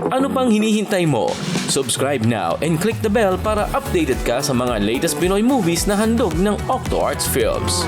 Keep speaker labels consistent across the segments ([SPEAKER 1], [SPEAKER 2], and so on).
[SPEAKER 1] Ano pang hinihintay mo? Subscribe now and click the bell para updated ka sa mga latest Pinoy movies na handog ng Octo Arts Films.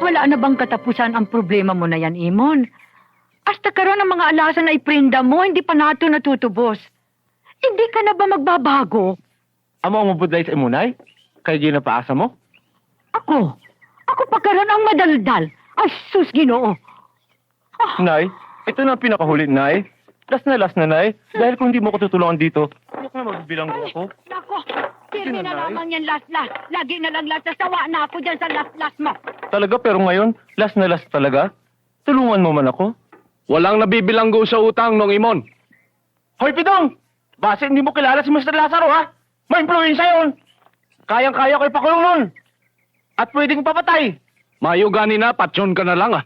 [SPEAKER 2] Wala na bang katapusan ang problema mo na yan, Imon? Hasta karon ang mga alasan na iprinda mo, hindi pa nato natutubos. Hindi ka na ba magbabago?
[SPEAKER 3] Amo ang mabudlay sa imunay? Kaya ginapaasa mo?
[SPEAKER 2] Ako? Ako pa karon ang madaldal. Ay, sus, Ginoo.
[SPEAKER 3] Nay, ito na ang pinakahuli, Nay. Last na, Nay. Dahil kung hindi mo ko tutulungan dito, ano ka magbilang ako?
[SPEAKER 2] Nako, sirmi
[SPEAKER 3] Sino,
[SPEAKER 2] na
[SPEAKER 3] Nay?
[SPEAKER 2] lamang yan last. Lagi na lang last. Sawa na ako dyan sa last mo.
[SPEAKER 3] Talaga, pero ngayon, last na last talaga? Tulungan mo man ako?
[SPEAKER 4] Walang nabibilanggo sa utang, Nong Imon.
[SPEAKER 3] Hoy, Pidong! Base hindi mo kilala si Mr. Lazaro, ha? May impluensya yun! Kayang-kaya ko ipakulong nun! At pwedeng papatay!
[SPEAKER 4] Mayugani na, patsyon ka na lang ah.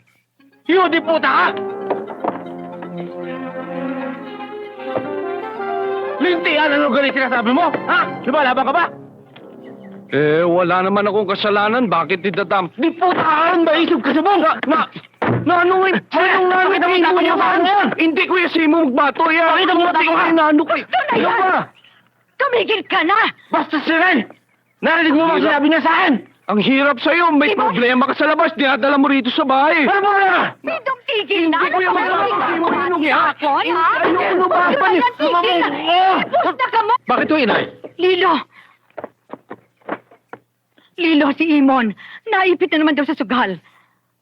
[SPEAKER 3] Yudi puta ka! Lintian, ano ganit sinasabi mo? Ha? Lumalaban ka ba?
[SPEAKER 4] Eh, wala naman akong kasalanan. Bakit itatam?
[SPEAKER 3] Di puta ka! Maisip ka sa bongga! Nanuwin! Anong nanuwin? Nakita niyo ba yan?
[SPEAKER 4] Hindi ko yung simo magbato yan.
[SPEAKER 3] Pakita mo na tayo, ha?
[SPEAKER 4] Nano kayo.
[SPEAKER 2] Doon na yan! Tumigil ka na!
[SPEAKER 3] Basta si Ren! Narinig mo ba ang sinabi niya sa akin?
[SPEAKER 4] Ang hirap sa'yo. May
[SPEAKER 2] Imon!
[SPEAKER 4] problema ka sa labas. Dinadala mo rito sa bahay.
[SPEAKER 3] Ano problema?
[SPEAKER 2] Pidong tigil na!
[SPEAKER 4] Hindi ko yung
[SPEAKER 2] Ako, ha?
[SPEAKER 3] Ano ba?
[SPEAKER 2] Tigil na! Pusta ka mo!
[SPEAKER 4] Bakit to, inay?
[SPEAKER 2] Lilo, si Imon. Naipit na naman daw sa sugal.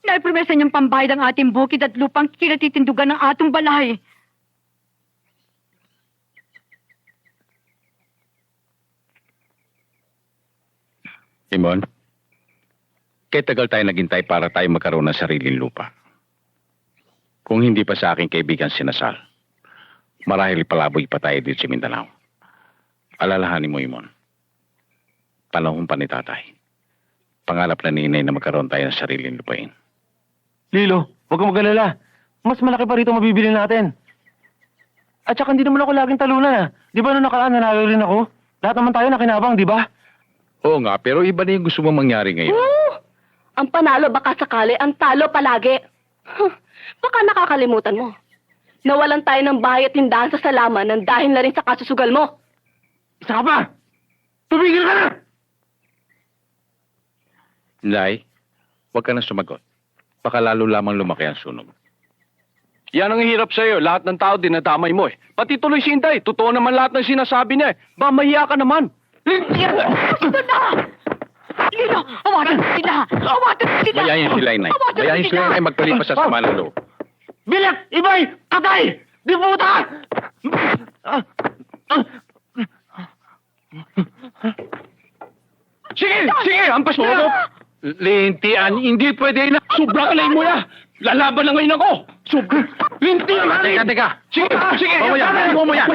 [SPEAKER 2] Naipromesa niyang pambayad ang ating bukid at lupang kinatitindugan ng atong balay.
[SPEAKER 5] Imon, kaya tagal tayo naghintay para tayo magkaroon ng sariling lupa. Kung hindi pa sa aking kaibigan sinasal, marahil palaboy pa tayo dito sa Mindanao. Alalahanin mo, Imon. Panahon pa ni tatay. Pangalap na ni inay na magkaroon tayo ng sariling lupain.
[SPEAKER 3] Lilo, huwag kang mag-alala. Mas malaki pa rito mabibili natin. At saka hindi naman ako laging talunan, ha? Di ba nung nakaraan nanalo rin ako? Lahat naman tayo nakinabang, di ba?
[SPEAKER 5] Oo nga, pero iba na yung gusto mong mangyari ngayon.
[SPEAKER 6] Ang panalo baka sakali, ang talo palagi. Baka nakakalimutan mo. Nawalan tayo ng bahay at tindahan sa salaman ng dahil na rin sa kasusugal mo.
[SPEAKER 3] Isa ka pa! Tumigil ka na!
[SPEAKER 5] Inday, huwag ka na sumagot. Baka lalo lamang lumaki ang sunog.
[SPEAKER 4] Yan ang hirap sa'yo. Lahat ng tao dinadamay mo eh. Pati tuloy si Inday. Totoo naman lahat ng sinasabi niya eh. Ba, mahiya ka naman.
[SPEAKER 2] Gusto na! Lilo, awatin sila! Awatin sila!
[SPEAKER 5] Bayayin sila, inay. Bayayin sila, inay, magpalipas sa sama ng loob.
[SPEAKER 3] Bilat! Ibay! Katay! Di puta!
[SPEAKER 4] Sige! Sige! Ampas mo! Lintian, hindi pwede na. Sobra ka na mo na. Lalaban na ngayon ako. Lintian,
[SPEAKER 5] Teka.
[SPEAKER 4] Sige, sige.
[SPEAKER 5] Mo yan.
[SPEAKER 4] Bitiwan mo yan.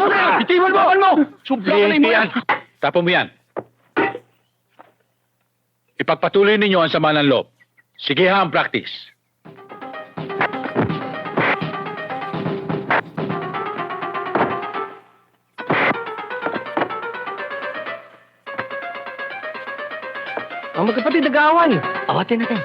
[SPEAKER 4] Bitiwan mo. Sobra ka na mo yan.
[SPEAKER 5] Tapo mo yan. Ipagpatuloy ninyo ang sama ng loob. Sige ha ang practice.
[SPEAKER 3] Ang magkapatid nag-aaway. Awatin natin.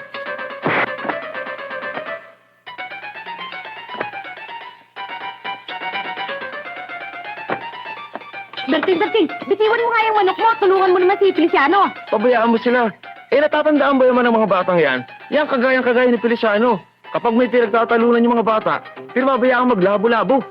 [SPEAKER 6] Berting, bitiwan mo nga yung manok mo. Tulungan mo naman si Feliciano.
[SPEAKER 3] Pabayaan mo sila. Eh, natatandaan ba naman ng mga batang yan? Yan kagayang-kagaya ni Feliciano. Kapag may pinagtatalunan yung mga bata, pinababayaan maglabo-labo.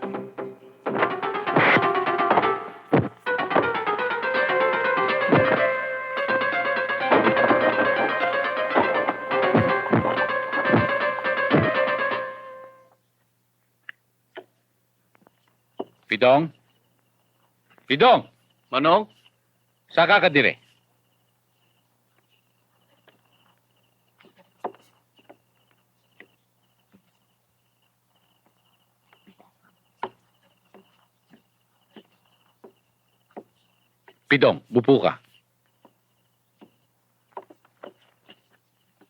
[SPEAKER 5] Pidong? Pidong!
[SPEAKER 4] Manong?
[SPEAKER 5] Saka ka dire. Pidong, bupo ka.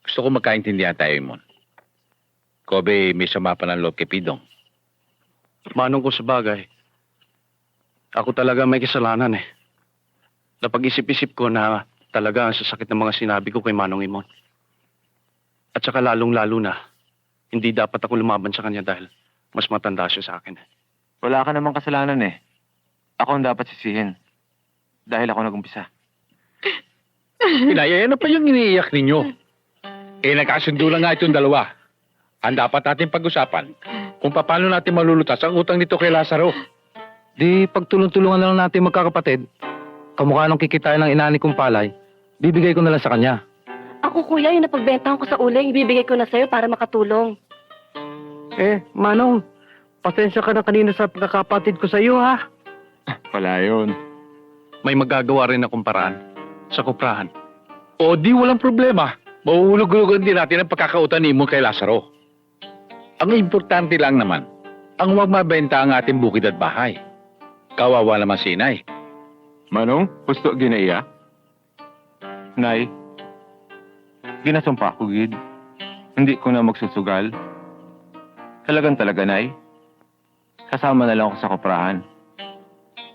[SPEAKER 5] Gusto ko magkaintindihan tayo, Imon. Kobe, may sama pa ng loob kay Pidong.
[SPEAKER 4] Manong ko sa bagay. Ako talaga may kasalanan eh. Napag-isip-isip ko na talaga ang sasakit ng mga sinabi ko kay Manong Imon. At saka lalong-lalo na, hindi dapat ako lumaban sa kanya dahil mas matanda siya sa akin.
[SPEAKER 3] Wala ka namang kasalanan eh. Ako ang dapat sisihin. Dahil ako nag-umpisa.
[SPEAKER 5] Inaya, ano pa yung iniiyak ninyo? Eh, nagkasundo lang nga itong dalawa. Ang dapat natin pag-usapan kung paano natin malulutas ang utang nito kay Lazaro.
[SPEAKER 7] Di pagtulong-tulungan na lang natin magkakapatid. Kamukha nung kikitain ng inani kong palay, bibigay ko na lang sa kanya.
[SPEAKER 6] Ako, kuya, yung napagbentahan ko sa uling, ibibigay ko na sa'yo para makatulong.
[SPEAKER 7] Manong, pasensya ka na kanina sa pagkakapatid ko sa iyo, ha?
[SPEAKER 3] Wala yun.
[SPEAKER 4] May magagawa rin akong paraan sa kuprahan.
[SPEAKER 5] O di walang problema. Mahuhulog-hulugan din natin ang pagkakautan ni mo kay Lazaro. Ang importante lang naman, ang huwag mabenta ang ating bukid at bahay. Kawawa naman si Inay.
[SPEAKER 3] Manong, gusto ginaiya? Nay, ginasumpa ko, Gid. Hindi ko na magsusugal. Talaga, Nay. Kasama na lang ako sa koprahan.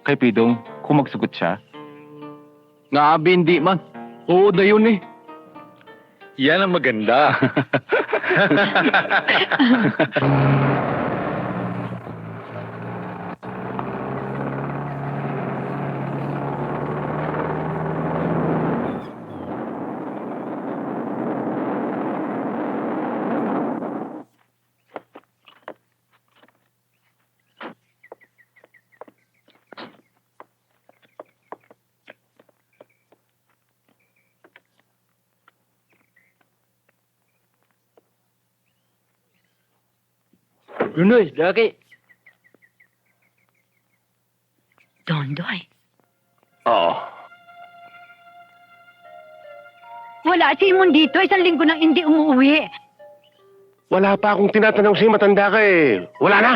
[SPEAKER 3] Kay Pidong, kung magsugot siya.
[SPEAKER 4] Nga, hindi man. Oo, na yun eh.
[SPEAKER 5] Yan ang maganda.
[SPEAKER 7] Lunoy, laki.
[SPEAKER 2] Dondoy,
[SPEAKER 3] Oo.
[SPEAKER 2] wala si Imon dito. Isang linggo nang hindi umuwi.
[SPEAKER 3] Wala pa akong tinatanong sa'yo, matanda ka eh. Wala na!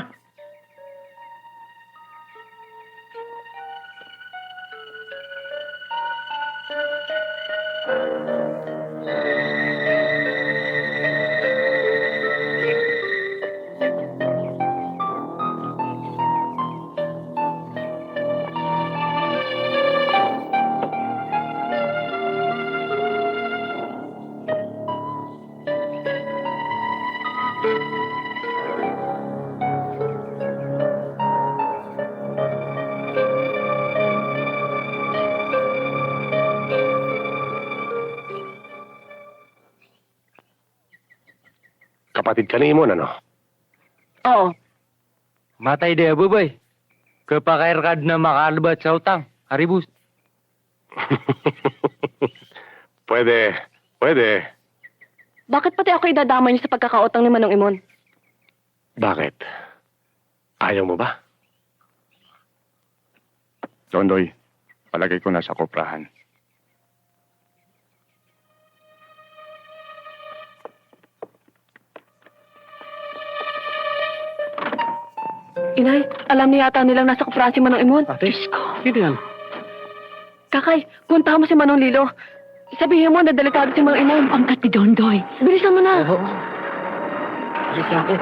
[SPEAKER 3] Kapatid ka ni Imon, ano?
[SPEAKER 6] Oo.
[SPEAKER 7] Matay de abubay. Kapakairkad na makalabat sa utang. Haribus.
[SPEAKER 3] Pwede.
[SPEAKER 6] Bakit pati ako idadamay niyo sa pagkakautang ni Manong Imon?
[SPEAKER 3] Bakit? Ayaw mo ba? Dondoy, palagay ko nasa koprahan.
[SPEAKER 6] Inay, alam niya yata nilang nasa kuprahan si Manong Imon.
[SPEAKER 7] Ate, sino yan?
[SPEAKER 6] Kakay, puntahan mo si Manong Lilo. Sabihin mo na delikado si Manong Imon.
[SPEAKER 2] Angkat ni Dondoy.
[SPEAKER 6] Bilisan mo na.
[SPEAKER 7] Oo. Alis na ako.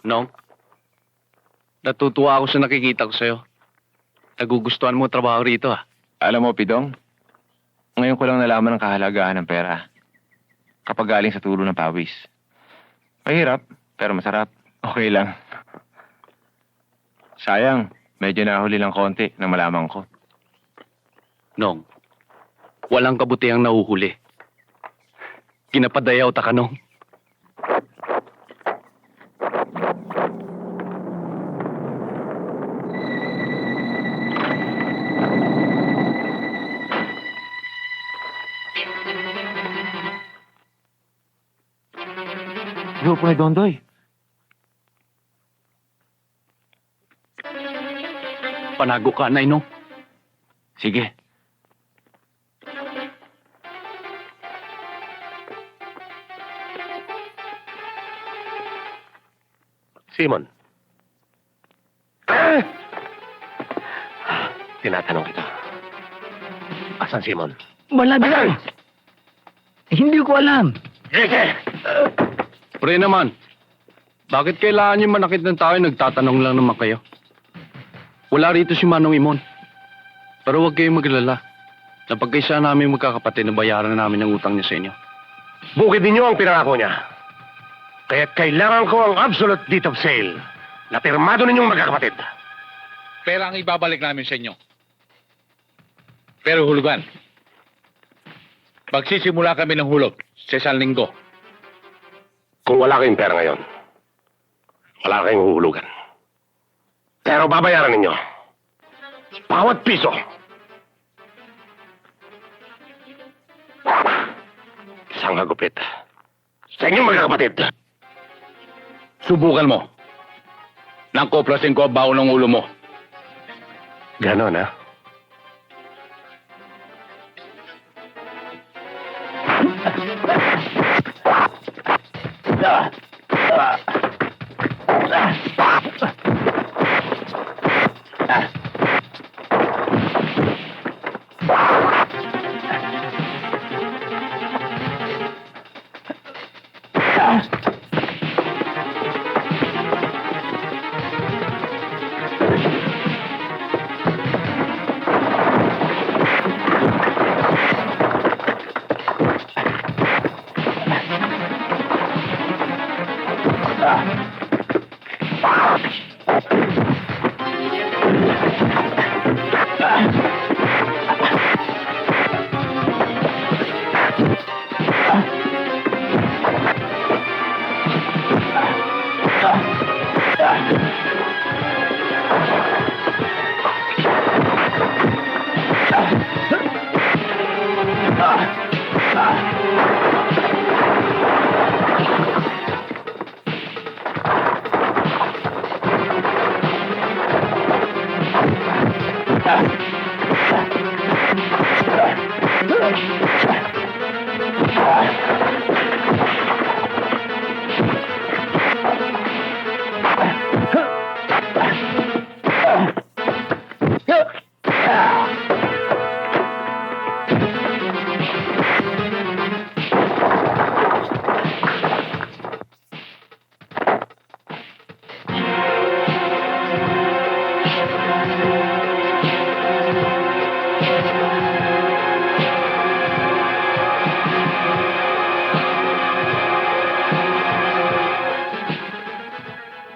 [SPEAKER 4] Nong, natutuwa ako sa nakikita ko sa'yo. Nagugustuhan mo ang trabaho rito, ah.
[SPEAKER 3] Alam mo, Pidong, ngayon ko lang nalaman ang kahalagahan ng pera. Kapag galing sa tulo ng pawis. Mahirap, pero masarap. Okay lang. Sayang, medyo nahuli lang konti na malaman ko.
[SPEAKER 4] Nong, walang kabutihang nahuhuli. Kinapadayaw ta ka, Nong.
[SPEAKER 3] Grupo ni Dondoy.
[SPEAKER 4] Panago ka, Nay, Nong.
[SPEAKER 3] Sige.
[SPEAKER 8] Simon. Tinatanong kita. Asan Simon?
[SPEAKER 7] Wala din. Hindi ko alam.
[SPEAKER 4] Pre naman, bakit kailangan niyo manakit ng tao? Nagtatanong lang naman kayo. Wala rito si Manong Imon. Pero huwag kayong maglala. Napagkaisa namin magkakapatid na bayaran na namin ang utang niya sa inyo.
[SPEAKER 8] Bukid ninyo ang pinangako niya. Kaya kailangan ko ang absolute deed of sale na pirmado ninyong magkakapatid.
[SPEAKER 5] Pera ang ibabalik namin sa inyo. Pero hulugan. Magsisimula kami ng hulog sa isang linggo.
[SPEAKER 8] Kung wala kayong pera ngayon, wala kayong huhulugan. Pero babayaran ninyo. Bawat piso. Isang hagupit. Sa inyong magkakapatid.
[SPEAKER 5] Subukan mo. Nang koprasin ko ang baon ng ulo mo.
[SPEAKER 8] Ganon, ha?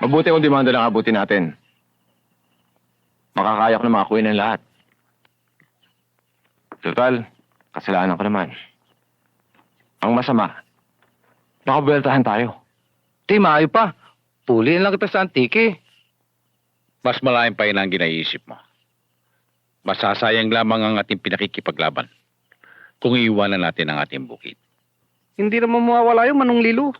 [SPEAKER 3] Mabuti kung demanda lang abutin natin. Makakaya ko na makakuha ng lahat. Total, kasalanan ko naman. Ang masama, nakabeltahan tayo.
[SPEAKER 7] Di, maayo pa. Puliin lang kita sa antike.
[SPEAKER 5] Mas malalim pa yun ang ginaiisip mo. Masasayang lamang ang ating pinakikipaglaban kung iiwanan natin ang ating bukid.
[SPEAKER 7] Hindi naman mawawala yung Manong Lilo.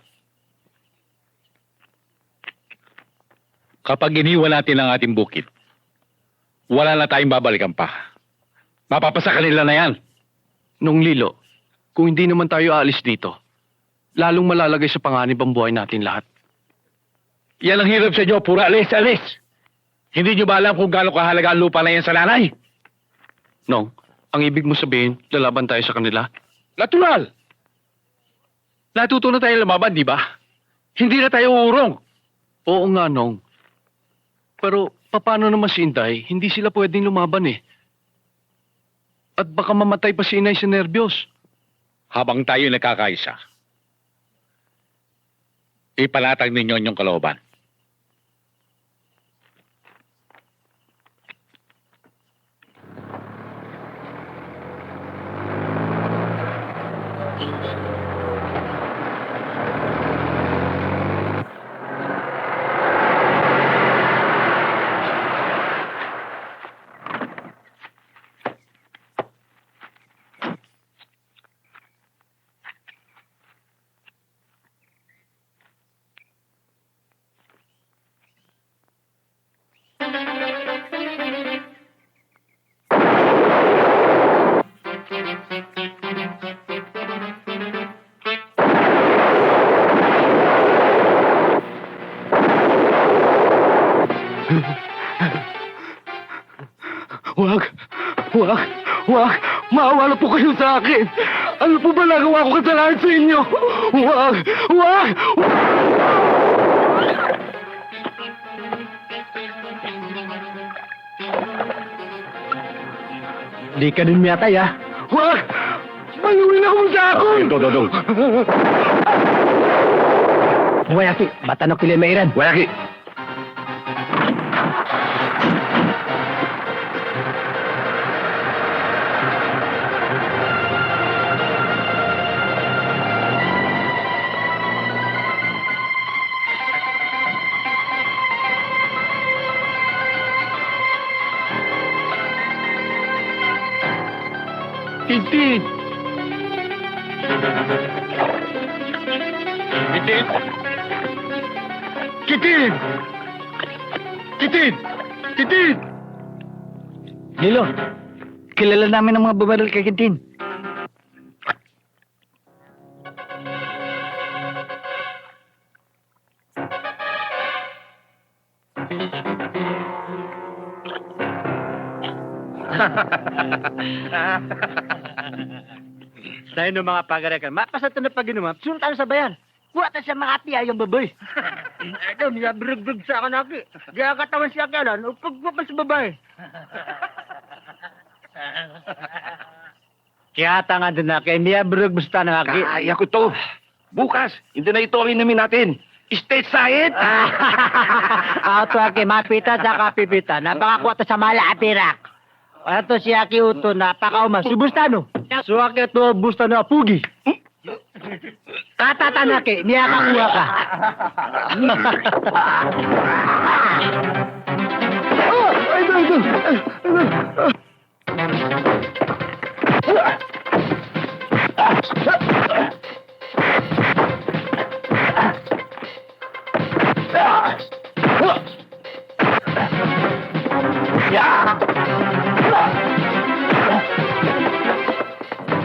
[SPEAKER 5] Kapag iniwan natin ang ating bukid, wala na tayong babalikan pa. Mapapasa kanila na yan.
[SPEAKER 4] Nung Lilo, kung hindi naman tayo aalis dito, lalong malalagay sa panganib ang buhay natin lahat.
[SPEAKER 5] Yan ang hirap sa inyo, pura alis, alis. Hindi nyo ba alam kung gaano kahalaga ang lupa na yan sa nanay?
[SPEAKER 4] Nong, ang ibig mo sabihin, lalaban tayo sa kanila?
[SPEAKER 5] Natural. Natuto na tayo lumaban, di ba? Hindi na tayo uurong.
[SPEAKER 4] Oo nga, Nong. Pero, paano naman si Inday? Hindi sila pwedeng lumaban eh. At baka mamatay pa si Inay sa nerbiyos.
[SPEAKER 5] Habang tayo nakakaisa, ipanatag ninyo yung kalooban.
[SPEAKER 7] Wag! Maawa na po kayo sa akin! Ano po ba nagawa ko kasalanan sa inyo? Wag! Di ka din miyatay, ha? Wag! Maluwin ako sa ako!
[SPEAKER 5] Dodong.
[SPEAKER 7] Wayaki, batanok kili mairan.
[SPEAKER 8] Wayaki!
[SPEAKER 5] Tintin! Tintin!
[SPEAKER 7] Lilo, kilala namin ang mga bumaril kay Quintin. Tayo ng mga pagarekan, mapasat na pag-inuman, sunod sa bayan. Buwatan sa mga tiya yung baboy. Ito, niya brug-brug sa akin aki. Gaya katawan siya kailan, upag pa sa babae. Kaya tanga din aki, niya brug basta na aki.
[SPEAKER 8] Kaya ko to. Bukas, hindi na ito ang inumin natin. State science!
[SPEAKER 7] Ato aki, mapita sa kapipita, napakakuha sa mala apirak. Ato si aki uto, napakauma, subusta no? Suwaki ito, busta no, pugi. Katatanaki, niya kakuha ka.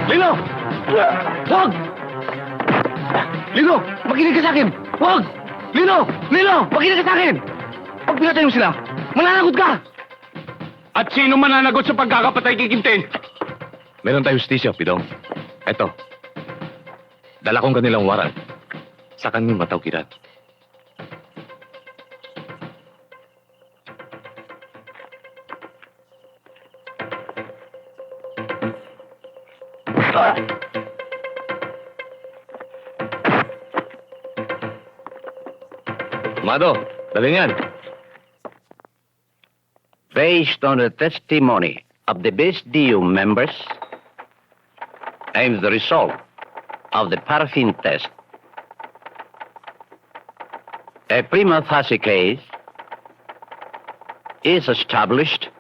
[SPEAKER 7] Lino! Wag! Lino! Makinig ka sa akin! Wag! Lino! Lino! Makinig ka sa akin! Pag pinatay mo sila, mananagot ka!
[SPEAKER 5] At sino mananagot sa pagkakapatay kay Quintin?
[SPEAKER 8] Meron tayo justisya, Pidong. Eto. Dala kong kanilang warrant. Sa kanyang matawkiran. Mado, dali yan.
[SPEAKER 9] Based on the testimony of the BSDU members and the result of the paraffin test, a prima facie case is established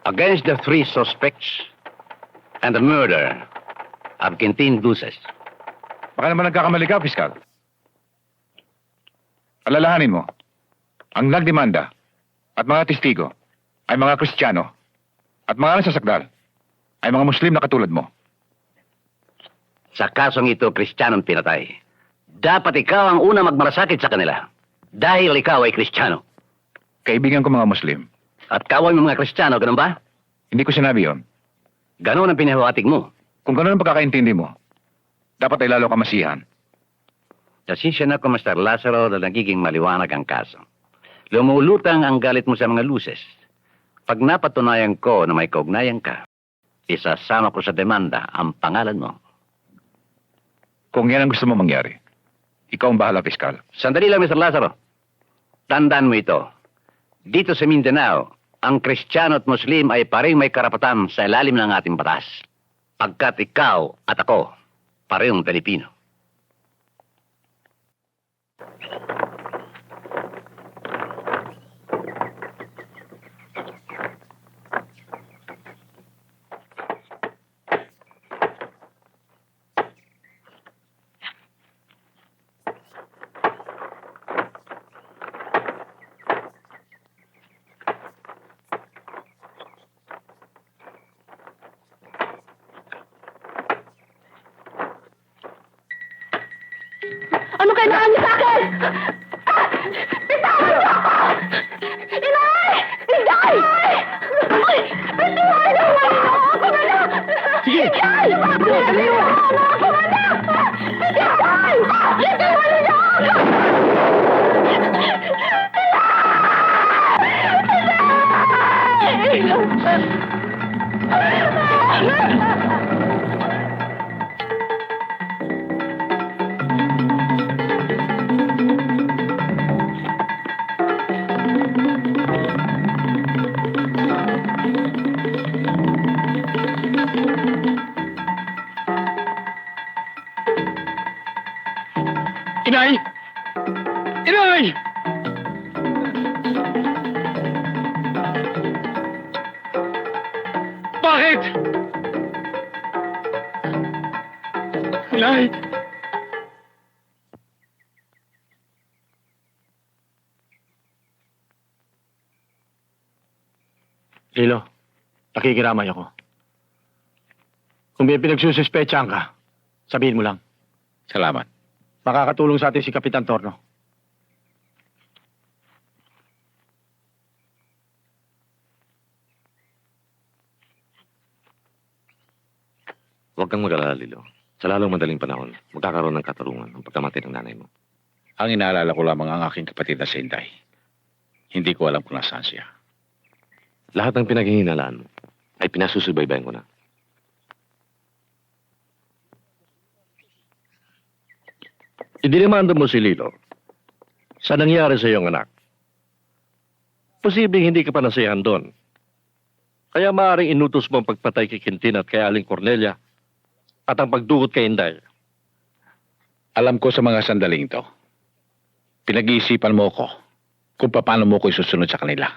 [SPEAKER 9] against the 3 suspects and the murder of Quintin Duces.
[SPEAKER 5] Baka naman nagkakamali ka, Piskal. Alalahanin mo, ang nagdemanda at mga testigo ay mga Kristiyano at mga nasasakdal ay mga Muslim na katulad mo.
[SPEAKER 9] Sa kasong ito, Kristiyanong pinatay. Dapat ikaw ang unang magmalasakit sa kanila. Dahil ikaw ay Kristiyano.
[SPEAKER 5] Kaibigan ko mga Muslim.
[SPEAKER 9] At kaway mo mga Kristiyano, ganun ba?
[SPEAKER 5] Hindi ko sinabi yon.
[SPEAKER 9] Ganun ang pinahawatig mo.
[SPEAKER 5] Kung ganun ang pagkakaintindi mo, dapat ay lalo ka masihan.
[SPEAKER 9] Nasisya na ko, Mr. Lazaro, na nagiging maliwanag ang kaso. Lumulutang ang galit mo sa mga luces. Pag napatunayan ko na may kaugnayan ka, isasama ko sa demanda ang pangalan mo.
[SPEAKER 5] Kung yan ang gusto mo mangyari, ikaw ang bahala, Piskal.
[SPEAKER 9] Sandali lang, Mr. Lazaro. Tandaan mo ito. Dito sa Mindanao, ang Kristiyano at Muslim ay pareng may karapatan sa ilalim ng ating batas. Pagkat ikaw at ako, parehong Pilipino.
[SPEAKER 6] Ano kailangan niyo sa akin? Bitawan niyo ako! Inay! Inay! Uy! Bitawan niyo ako! Ako na lang! Sige! Inay! Bitawan niyo ako! Ako na lang! Bitawan! Bitawan niyo ako!
[SPEAKER 3] Inay! Inay! Bakit? Inay!
[SPEAKER 4] Lilo, nakikiramay ako. Kung may pinagsususpetsahan ka, sabihin mo lang.
[SPEAKER 5] Salamat.
[SPEAKER 4] Makakatulong sa atin si Kapitan Torno.
[SPEAKER 10] Huwag kang mag-alala, Lilo. Sa lalong madaling panahon, magkakaroon ng katarungan ang pagkamatay ng nanay mo.
[SPEAKER 5] Ang inaalala ko lamang ang aking kapatid na si Inday. Hindi ko alam kung nasaan siya.
[SPEAKER 10] Lahat ng pinaghihinalaan mo ay pinasusubaybayan ko na.
[SPEAKER 4] Idinimanda mo si Lilo sa nangyari sa iyong anak. Posibleng hindi ka pa nasiyahan doon. Kaya maaaring inutos mo ang pagpatay kay Quintin at kay Aling Cornelia at ang pagdugot kay Inday.
[SPEAKER 5] Alam ko sa mga sandaling ito. Pinag-iisipan mo ko kung paano mo ko isusunod sa kanila.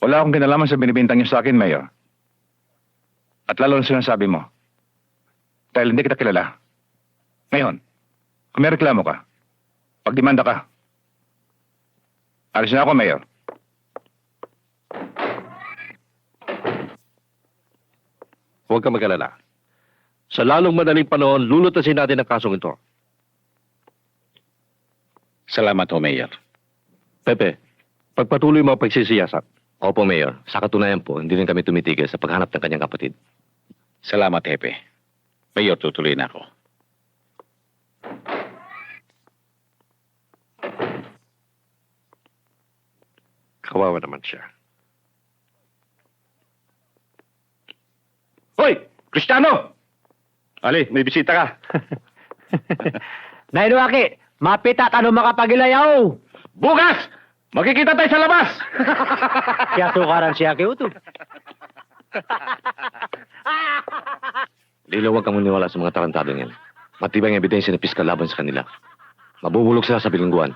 [SPEAKER 5] Wala akong kinalaman sa binibintang niyo sa akin, Mayor. At lalo na sinasabi mo. Dahil hindi kita kilala. Ngayon, kung may reklamo ka, pagdemanda ka. Alis na ako, Mayor.
[SPEAKER 4] Huwag ka mag-alala. Sa lalong madaling panahon, lulutasin natin ang kasong ito.
[SPEAKER 5] Salamat ho, Mayor.
[SPEAKER 4] Pepe, pagpatuloy mo ang pagsisiyasat.
[SPEAKER 10] Opo, Mayor. Sa katunayan po, hindi rin kami tumitigil sa paghanap ng kanyang kapatid.
[SPEAKER 5] Salamat, Hepe. Mayor, tutuloy na ako.
[SPEAKER 4] Kawawa naman siya. Hoy! Kristiyano! Ali, may bisita ka.
[SPEAKER 3] Nainuaki, mapita ka nung makapagilayaw.
[SPEAKER 4] Bukas! Magkikita tayo sa labas!
[SPEAKER 3] Kaya tukaran siya kay Uto.
[SPEAKER 10] Lilo, huwag kang maniwala sa mga tarantado niyan. Matibay ang ebidensya ng piskal laban sa kanila. Mabubulog sila sa bilingguan.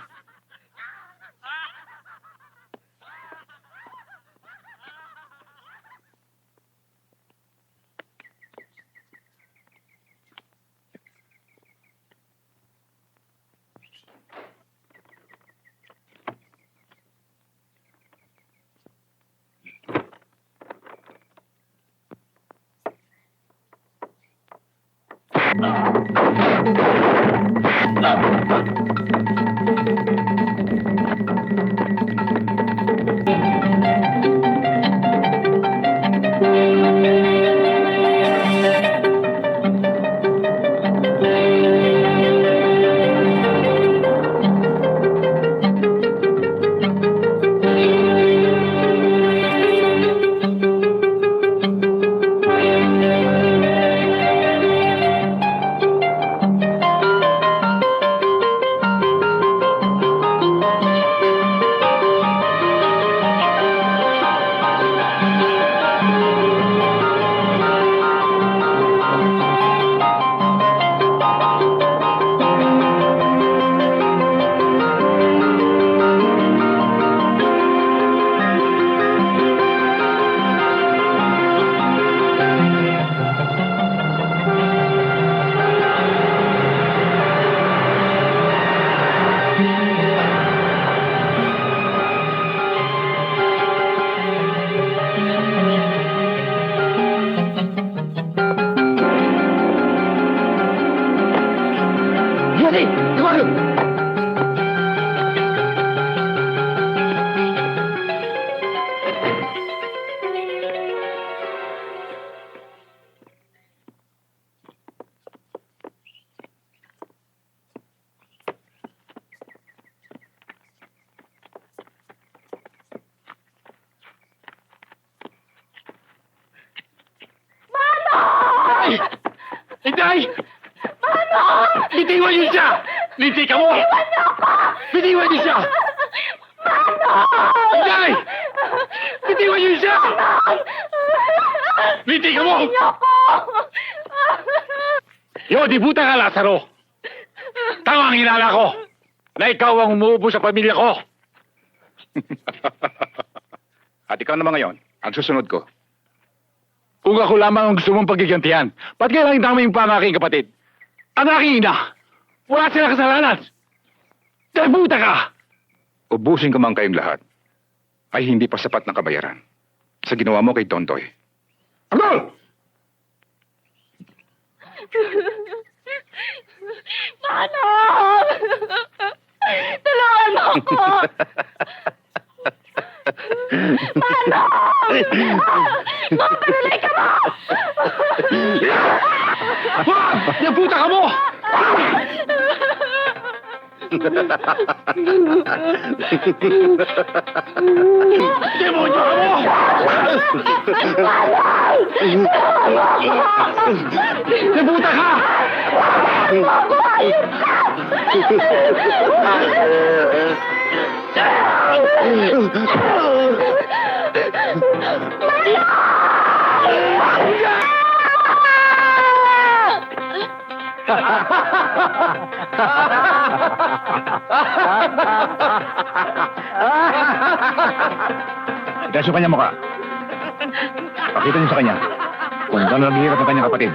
[SPEAKER 7] Yasi! Tawagin!
[SPEAKER 8] Inday! Bitiwan niyo siya! Linti ka mo! Bitiwan niyo siya! Inday! Bitiwan niyo siya! Linti ka mo! Yo, di buta ka, Lazaro! Tama ang hinala ko na ikaw ang umuubo sa pamilya ko.
[SPEAKER 5] At ikaw naman ngayon, ang susunod ko. Kung ako lamang ang gusto mong paggigantihan, ba't kailangan itama yung pangaking kapatid?
[SPEAKER 8] Ang aking ina, wala silang kasalanan. Dahil buta ka!
[SPEAKER 5] Ubusin ko man kayong lahat, ay hindi pa sapat na kabayaran sa ginawa mo kay Tontoy.
[SPEAKER 8] Agol!
[SPEAKER 6] Manong! Tulungan mo ako! Manong! Mapalulay ka mo!
[SPEAKER 8] Nabuta ka mo! Demonyo ka mo! Nabuta ka!
[SPEAKER 5] Itaas yung kanyang mukha. Pakita niyo sa kanya kung gano'n naghihirap ng kanyang kapatid.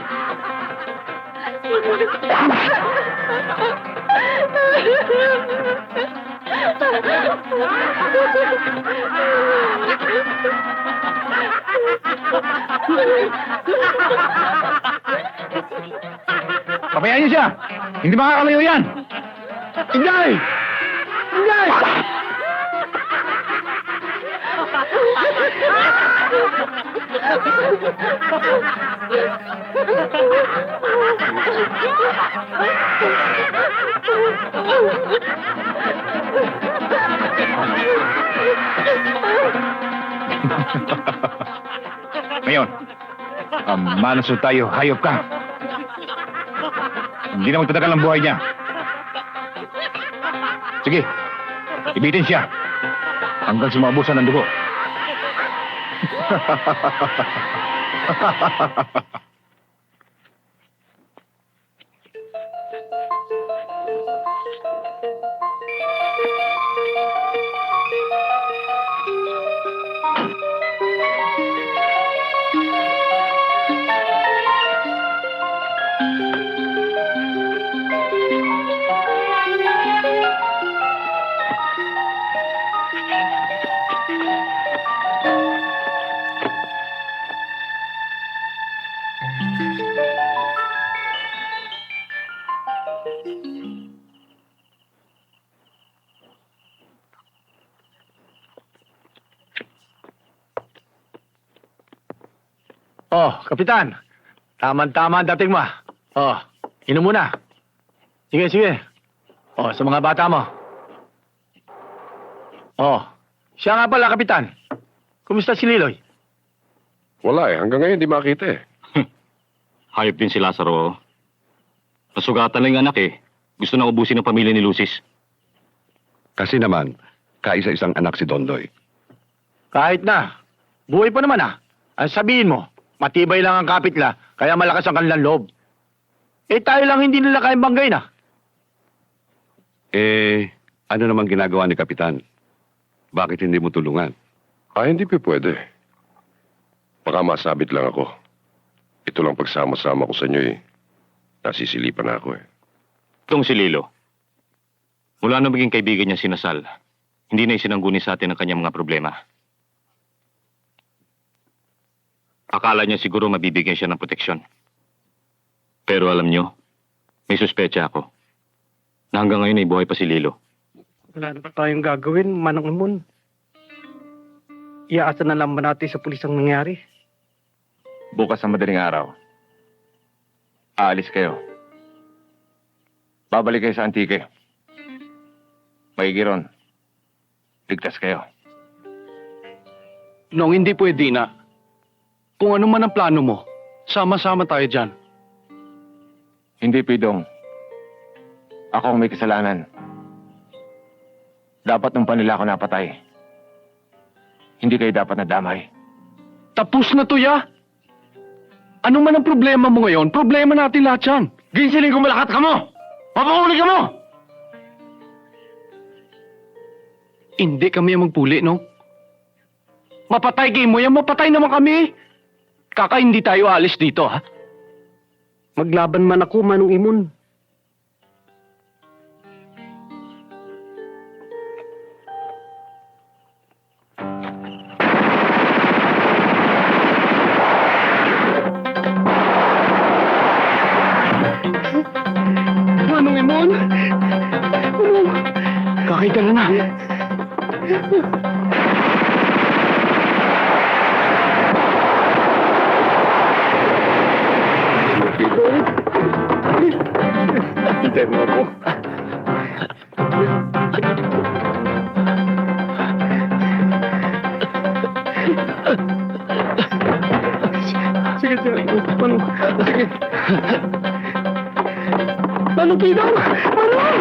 [SPEAKER 5] Pabayaan niyo siya! Hindi makakalayo yan!
[SPEAKER 8] Inday! Inday!
[SPEAKER 5] Ngayon, manasod tayo, hayop ka. Hindi na magtatagal ang buhay niya. Sige, ibitin siya hanggang sumabusan ng dugo.
[SPEAKER 7] Oh, Kapitan. Tama-tama ang dating mo. Oh, inom muna. Sige, sige. Oh, sa mga bata mo. Oh, siya nga pala, Kapitan. Kumusta si Liloy?
[SPEAKER 8] Wala hanggang ngayon di makita
[SPEAKER 5] Hayop din si Lazaro. Nasugatan lang yung anak eh. Gusto na ubusin ng pamilya ni Lucis.
[SPEAKER 8] Kasi naman, kaisa-isang anak si Dondoy.
[SPEAKER 7] Kahit na. Buhay pa naman ah. Ang sabihin mo, matibay lang ang kapitla, kaya malakas ang kanilang loob. Eh tayo lang hindi nila kayang banggay na.
[SPEAKER 8] Ano naman ginagawa ni Kapitan? Bakit hindi mo tulungan? Hindi pa pwede. Baka masabit lang ako. Ito lang pagsama-sama ko sa inyo eh. Nasisilipan na ako eh.
[SPEAKER 5] Itong si Lilo. Mula nung maging kaibigan niya si Nasal, hindi na isinangguni sa atin ang kanyang mga problema. Akala niya siguro mabibigyan siya ng proteksyon. Pero alam niyo, may suspecha ako na hanggang ngayon ay buhay pa si Lilo.
[SPEAKER 4] Wala na pa tayong gagawin, Manong Imon. Iaasa na lang ba natin sa pulis ang nangyari?
[SPEAKER 3] Bukas sa madaling araw. Aalis kayo. Babalik kayo sa Antique. Magigiron. Ligtas kayo.
[SPEAKER 4] Nung hindi pwede na. Kung ano man ang plano mo, sama-sama tayo dyan.
[SPEAKER 3] Hindi, Pidong. Ako ang may kasalanan. Dapat nung pa nila ako napatay. Hindi kayo dapat nadamay.
[SPEAKER 4] Tapos na to, ya! Ano man ang problema mo ngayon, problema natin lahat yan.
[SPEAKER 3] Ginsiling ko malakat ka mo! Mapahuli ka mo!
[SPEAKER 4] Hindi kami ang magpuli, no? Mapatay kayo mo yan, mapatay naman kami. Kaka hindi tayo alis dito, ha? Maglaban man ako, Manong Imon. Manong Imon! Manong! Kakitala na.
[SPEAKER 8] Hintay mo ako.
[SPEAKER 4] Sige, sige. Manong. Sige. Manong Pidong! Manong!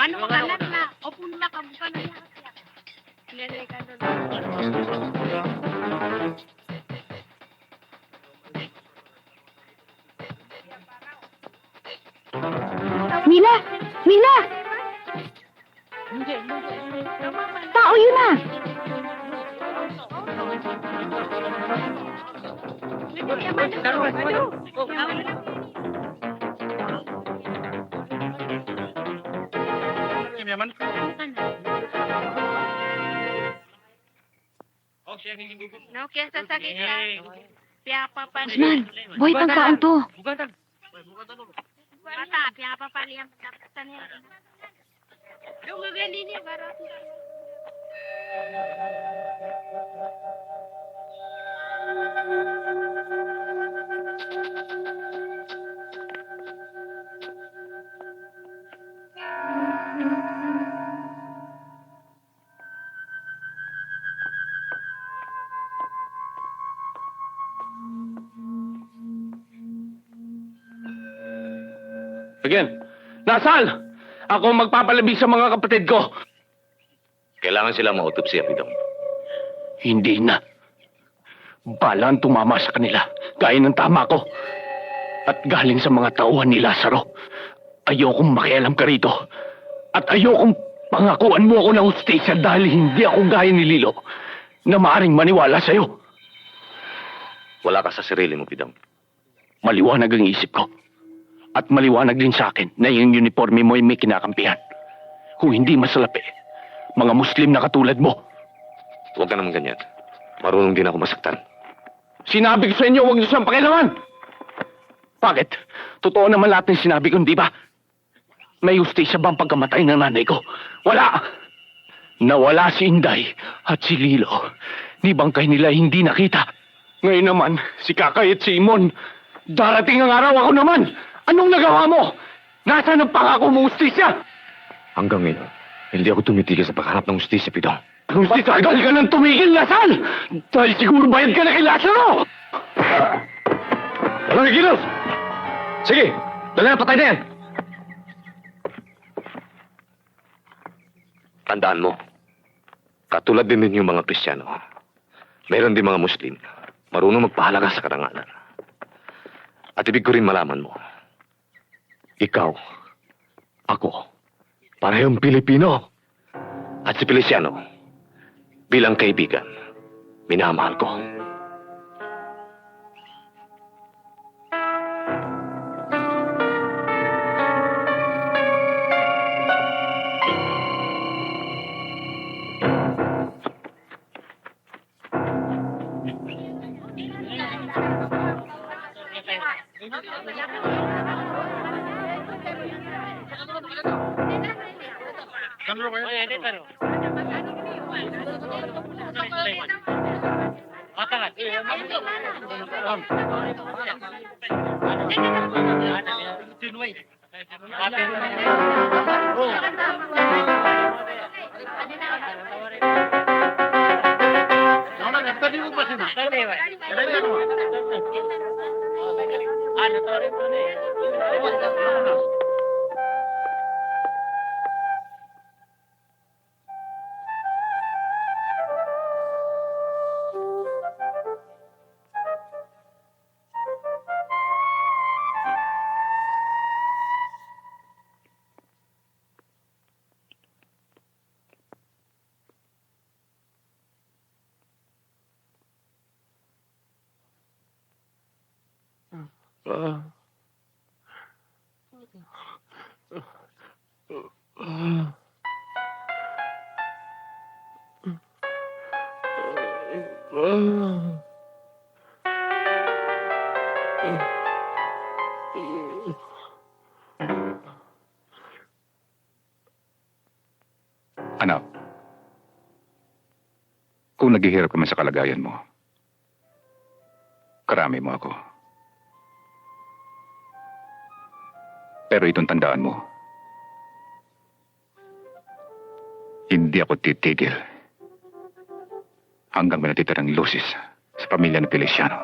[SPEAKER 6] Mano makanan na, opo na kabuka na yan. Nilay ka doon.
[SPEAKER 2] Mila! Mila! Tao yun ah!
[SPEAKER 6] No, kesa sakit ka. Siapa pa
[SPEAKER 2] Guzman, boy, pangkaon to.
[SPEAKER 6] Bata, siapa pa yang pendapatan niya. Lumagali niya, baru.
[SPEAKER 3] Again, Nasal! Ako ang magpapalabig sa mga kapatid ko.
[SPEAKER 10] Kailangan sila mautopsiya, Pidong.
[SPEAKER 3] Hindi na. Balang tumama sa kanila, gaya ng tama ko. At galing sa mga tauhan ni Lazaro. Ayokong makialam ka rito. At ayokong pangakuan mo ako ng hustisya dahil hindi ako gaya ni Lilo na maaring maniwala sa'yo.
[SPEAKER 10] Wala ka sa sarili mo, Pidong.
[SPEAKER 3] Maliwanag ang isip ko. At maliwanag din sa akin na yung uniforme mo ay may kinakampihan. Kung hindi masalapi, mga Muslim na katulad mo.
[SPEAKER 10] Huwag ka naman ganyan. Marunong din ako masaktan.
[SPEAKER 3] Sinabi ko sa inyo, huwag niyo siyang pakialaman. Bakit? Totoo naman lahat ng sinabi ko, di ba? May justisya ba ang pagkamatay ng nanay ko? Wala! Nawala si Inday at si Lilo. Ni bangkay nila hindi nakita. Ngayon naman, si Kakay at si Imon. Darating ang araw ako naman! Anong nagawa mo? Nasaan ang pangako mo, justisya?
[SPEAKER 10] Hanggang ngayon, hindi ako tumitigil sa paghanap ng justisya, Pidong.
[SPEAKER 3] Justisya, tagal ka nang tumigil, Lasal! Dahil siguro bayad ka na kay Lazaro!
[SPEAKER 7] Walang ikilos! Sige, dala na, patay na yan!
[SPEAKER 10] Tandaan mo, katulad din yung mga Kristiyano, mayroon din mga Muslim, marunong magpahalaga sa karangalan. At ibig ko rin malaman mo, ikaw, ako, parehong Pilipino. At si Feliciano, bilang kaibigan, minamahal ko.
[SPEAKER 5] Anak, kung naghihirap ka man sa kalagayan mo, karami mo ako. Pero itong tandaan mo, hindi ako titigil hanggang may natitirang lusis sa pamilya ng Feliciano.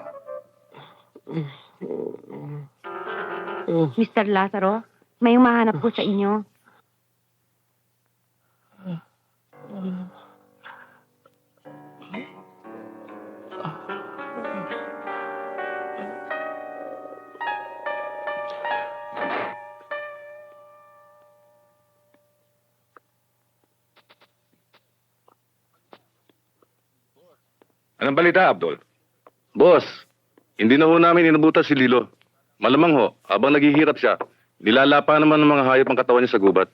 [SPEAKER 6] Mr. Lazaro, may umahanap po sa inyo.
[SPEAKER 5] Anong balita, Abdul?
[SPEAKER 10] Boss, hindi na ho namin inabutan si Lilo. Malamang ho, habang naghihirap siya, nilalapa naman ng mga hayop ang katawan niya sa gubat.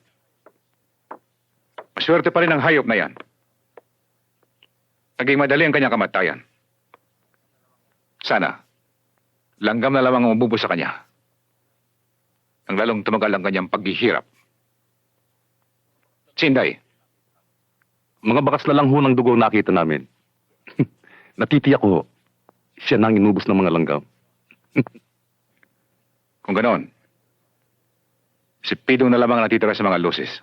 [SPEAKER 5] Maswerte pa rin ang hayop na yan. Naging madali ang kanyang kamatayan. Sana, langgam na lamang ang umubo sa kanya. Ang lalong tumagal ang kanyang paghihirap. Sinday,
[SPEAKER 10] Mga bakas na lang ho ng dugo nakita namin. Natitiyak ko ho, siya nang inubos ng mga langgam.
[SPEAKER 5] kung ganon, si Pidong na lamang ang natitira sa mga lusis.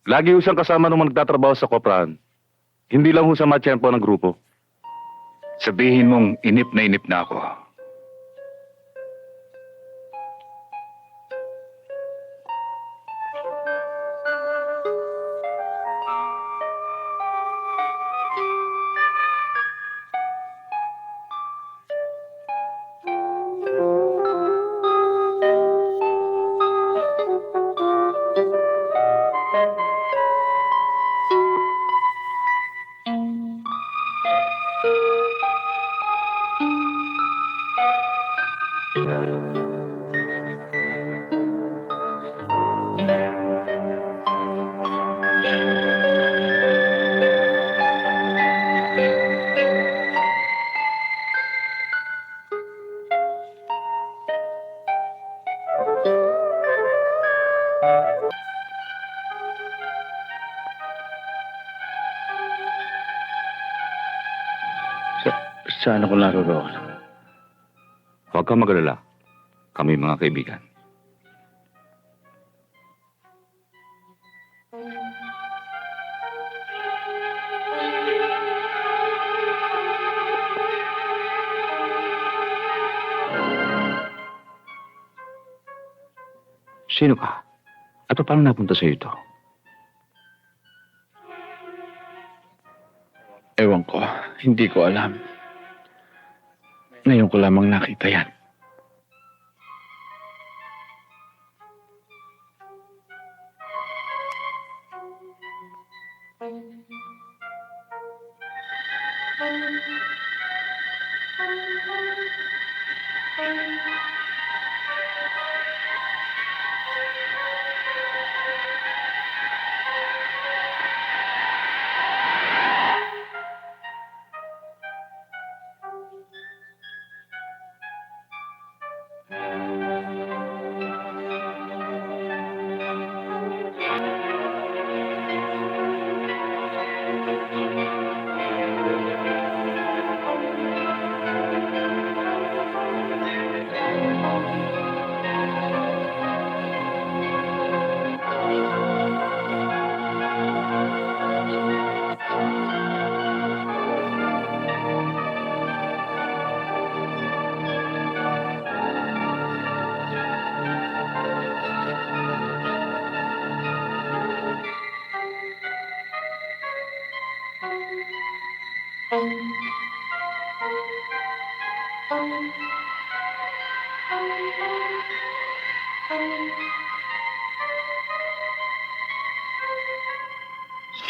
[SPEAKER 10] Lagi ho siyang kasama nung nagtatrabaho sa koprahan. Hindi lang ho sa matsyempo ng grupo.
[SPEAKER 5] Sabihin mong inip na ako.
[SPEAKER 4] Saan ako naroon?
[SPEAKER 10] Huwag kang magalala. Kami mga kaibigan.
[SPEAKER 4] Sino ka? At paano napunta sa ito? Ewan ko. Hindi ko alam. Ngayon ko lamang nakita yan.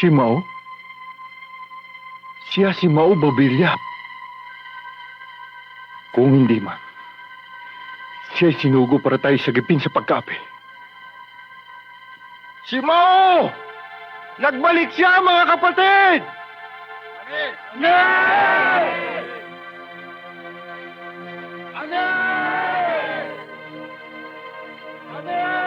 [SPEAKER 7] Si Mao? Siya si Mao Babilya. Kung hindi man, siya'y sinugo para tayo sagipin sa pagkape. Si Mao! Nagbalik siya, mga kapatid! Anay! Anay! Anay!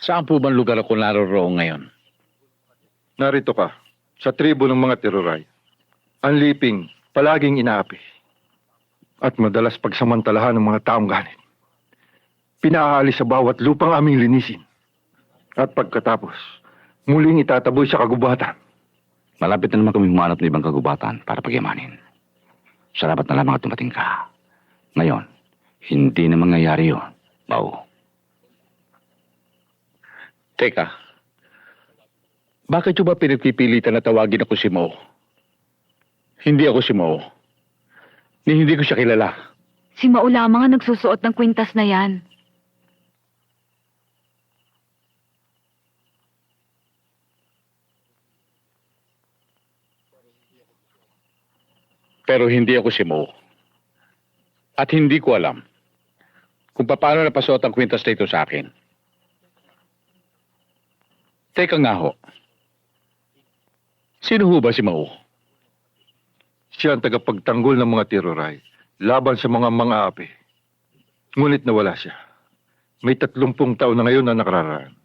[SPEAKER 5] Saan po bang lugar ako naroroon ngayon?
[SPEAKER 11] Narito ka, sa tribo ng mga Tiruray. Ang liping, palaging inaapi. At madalas pagsamantalahan ng mga taong ganit. Pinaalis sa bawat lupang aming linisin. At pagkatapos, muling itataboy sa kagubatan.
[SPEAKER 9] Malapit na naman kami humanap ng ibang kagubatan para pagyamanin. Salamat na lamang at tumating ka. Ngayon, hindi na mangyayari yun, Mau.
[SPEAKER 5] Teka, bakit yung ba pinagpipilitan na tawagin ako si Mo? Hindi ako si Mo. Hindi ko siya kilala.
[SPEAKER 2] Si Mao lamang ang nagsusuot ng kwintas na yan.
[SPEAKER 5] Pero hindi ako si Mo. At hindi ko alam kung paano napasuot ang kwintas na ito sa akin. Teka nga ho. Sino ho ba si Mo?
[SPEAKER 11] Siya ang tagapagtanggol ng mga Tiruray laban sa mga api. Ngunit nawala siya. May 30 taon na ngayon na nakararaan.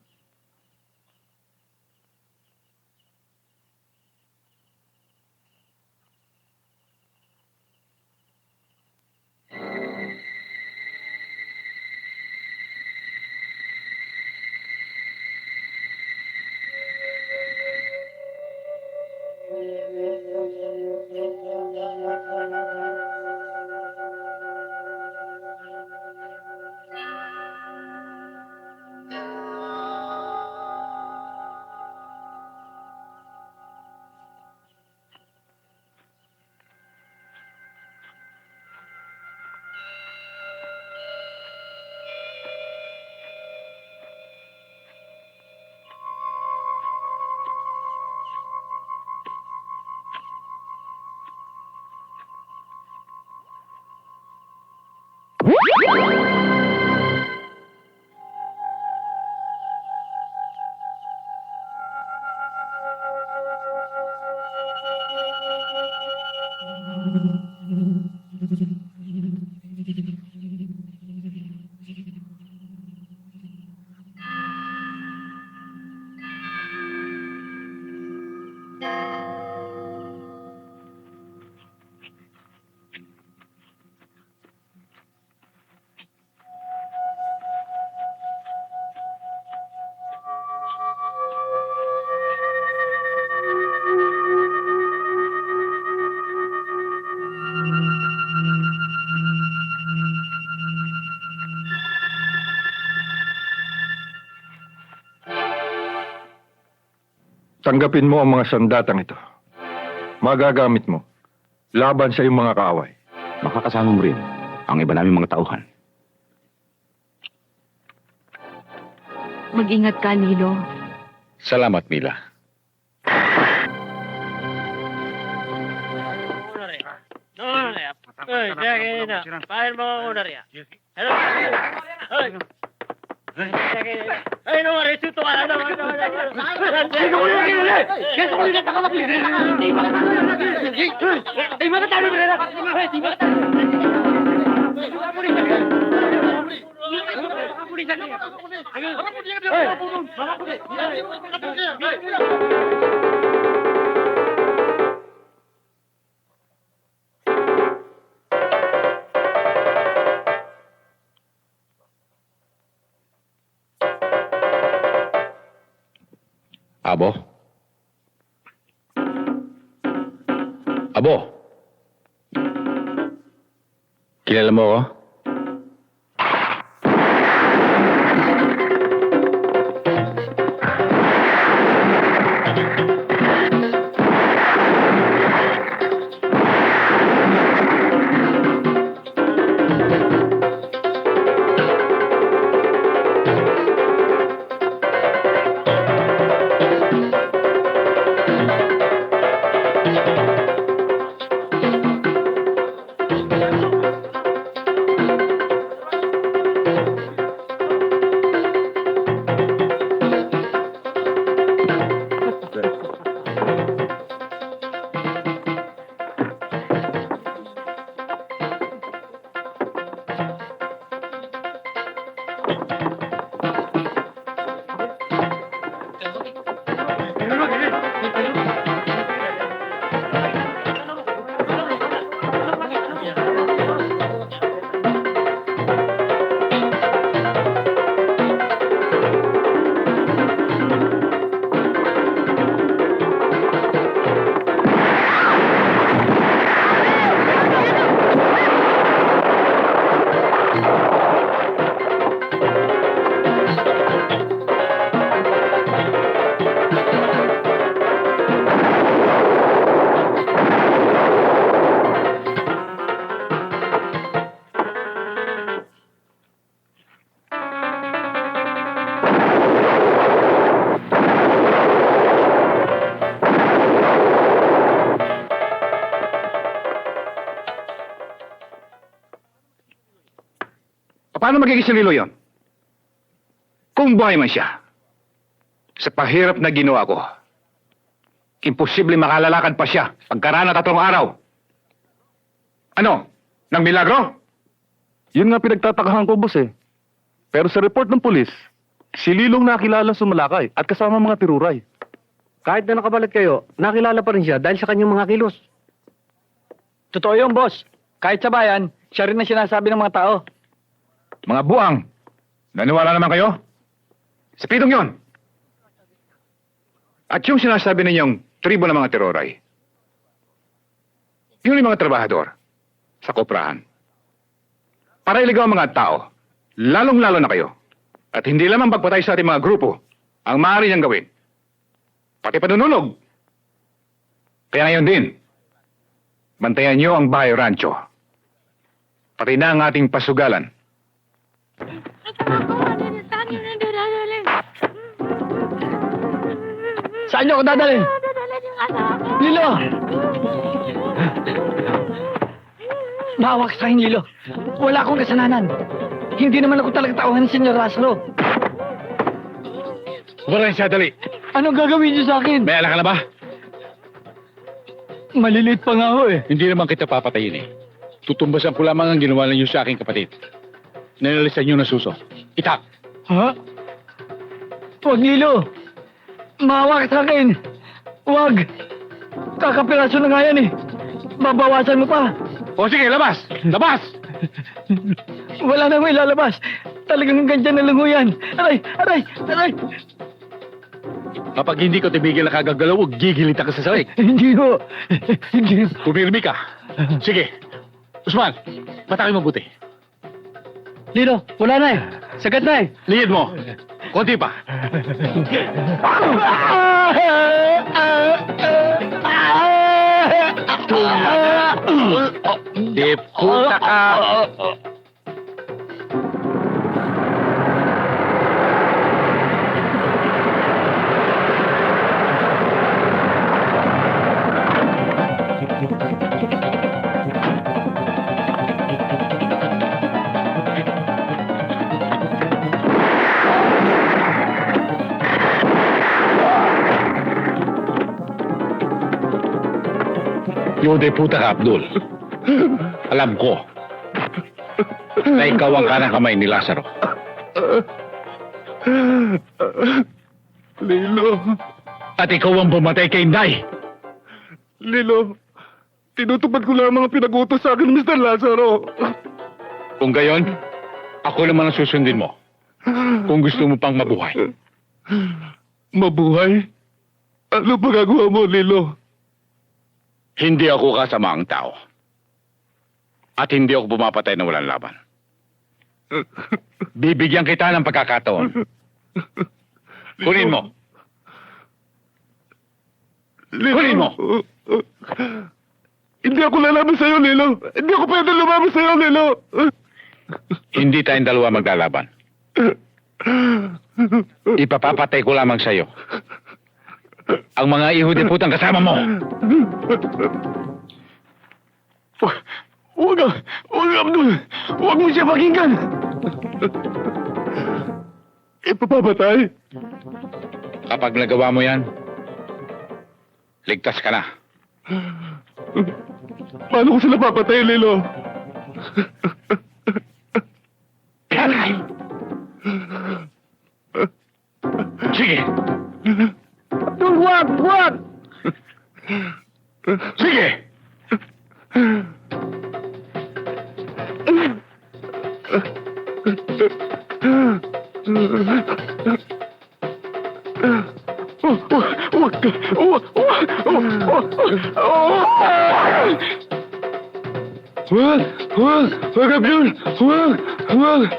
[SPEAKER 11] Tanggapin mo ang mga sandatang ito. Magagamit mo laban sa iyong mga kaaway.
[SPEAKER 9] Makakasama mo rin ang iba naming mga tauhan.
[SPEAKER 2] Mag-ingat ka, Nilo.
[SPEAKER 5] Salamat, Mila. Abo? Abo? Kilala mo ako?
[SPEAKER 3] Paano magiging si Lilo yon? Kung buhay man siya, sa pahirap na ginawa ko, imposible makalalakad pa siya pagkaraan na 3 araw. Ano? Nang milagro?
[SPEAKER 4] Yun nga pinagtatakahan ko, boss eh. Pero sa report ng pulis, si Lilong nakilala sumalakay at kasama mga tiruray.
[SPEAKER 7] Kahit na nakabalik kayo, nakilala pa rin siya dahil sa kanyang mga kilos. Totoo yun, boss. Kahit sa bayan, siya rin ang sinasabi ng mga tao.
[SPEAKER 3] Mga buang, naniwala naman kayo? Sa pitong yon. At yung sinasabi ninyong tribo ng mga teroray, yun yung mga trabahador sa koprahan. Para iligaw ang mga tao, lalong-lalo na kayo. At hindi lamang pagpatay sa ating mga grupo ang maaari niyang gawin. Pati panunulog. Kaya ngayon din, bantayan niyo ang bahay rancho. Pati na ang ating pasugalan.
[SPEAKER 7] Saan niyo ako dadalhin? Lilo! Mahawak sa akin, Lilo. Wala akong kasalanan. Hindi naman ako talaga tauhan ni Senyor Lazaro.
[SPEAKER 3] Wala siya, dali.
[SPEAKER 7] Anong gagawin niyo sa akin?
[SPEAKER 3] May alak ka na ba?
[SPEAKER 7] Maliliit pa nga ako eh.
[SPEAKER 5] Hindi naman kita papatayin eh. Tutumbasan ko lamang ang ginawa ninyo sa aking kapatid. Nanalisan nyo na suso. Itak!
[SPEAKER 7] Ha? Huwag, Lilo. Mahawak sa akin. Huwag. Kakapiraso na nga yan eh. Babawasan mo pa.
[SPEAKER 3] O sige, labas! Labas!
[SPEAKER 7] Wala na may lalabas. Talagang ganyan na lang ho yan. Aray! Aray! Aray!
[SPEAKER 5] Kapag hindi ko tumigil na kagagalaw, gigilita ka sa sarik.
[SPEAKER 7] Hindi ho. Hindi.
[SPEAKER 5] Pumirmi ka. Sige. Usman, pataki mabuti.
[SPEAKER 7] Lilo, wala na eh. Sagat na eh.
[SPEAKER 5] Liyad mo. Konti pa. Di puta ka. Yode puta ka, Abdul. Alam ko na ikaw ang kanang kamay ni Lazaro.
[SPEAKER 11] Lilo,
[SPEAKER 5] At ikaw ang bumatay kay Inday.
[SPEAKER 11] Lilo, tinutupad ko lang ang mga pinag-utos sa akin, Mr. Lazaro.
[SPEAKER 5] Kung gayon, ako naman ang susundin mo. Kung gusto mo pang mabuhay.
[SPEAKER 11] Mabuhay? Ano pa gagawa mo, Lilo?
[SPEAKER 5] Hindi ako kasamaang tao. At hindi ako pumapatay na walang laban. Bibigyan kita ng pagkakataon. Kunin mo.
[SPEAKER 11] Lilo.
[SPEAKER 5] Kunin mo.
[SPEAKER 11] Hindi ako lalaban sa'yo, Lilo. Hindi ako pwede lumaban sa'yo, Lilo.
[SPEAKER 5] Hindi tayong dalawa maglalaban. Ipapapatay ko lamang sa'yo ang mga ihudi putang kasama mo.
[SPEAKER 11] Huwag, Abdul. Huwag mo siya pakinggan. Ipapapatay.
[SPEAKER 5] Kapag nagawa mo yan, ligtas ka na.
[SPEAKER 11] Paano ko sila papatay, Lilo?
[SPEAKER 5] Sige.
[SPEAKER 7] Huwag! Huwag!
[SPEAKER 5] Sige.
[SPEAKER 11] Huwag, Abdul! Huwag!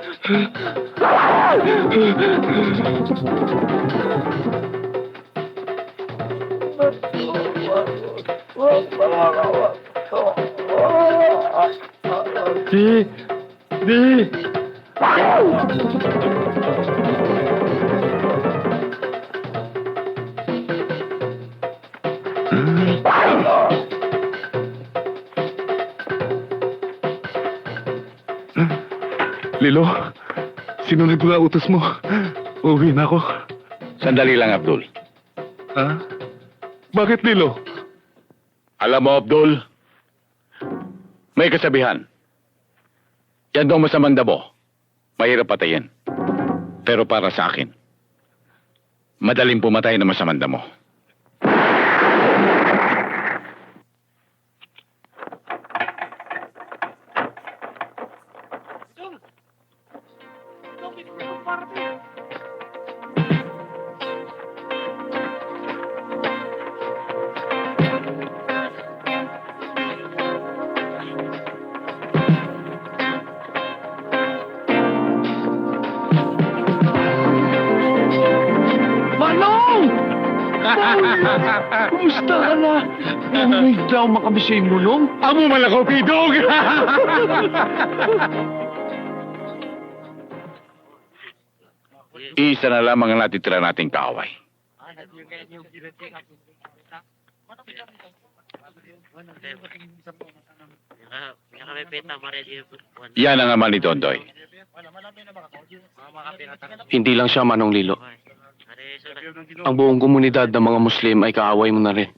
[SPEAKER 11] Di!
[SPEAKER 8] Lilo, sinunod ko na utos mo. Uwi na ako.
[SPEAKER 5] Sandali lang, Abdul.
[SPEAKER 8] Ha? Bakit, Lilo?
[SPEAKER 5] Alam mo, Abdul, may kasabihan. Yan daw masamang damo. Mahirap patayin. Pero para sa akin, madaling pumatay na masamang damo.
[SPEAKER 3] Manong! Kumusta ka na? May daw makabisay mo, Nong?
[SPEAKER 5] Amo man ako, Pidog! Isa na lamang ang natitira nating kaaway. Yan ang ama ni Dondoy.
[SPEAKER 3] Hindi lang siya, Manong Lilo. Ang buong komunidad ng mga Muslim ay kaaway mo na rin.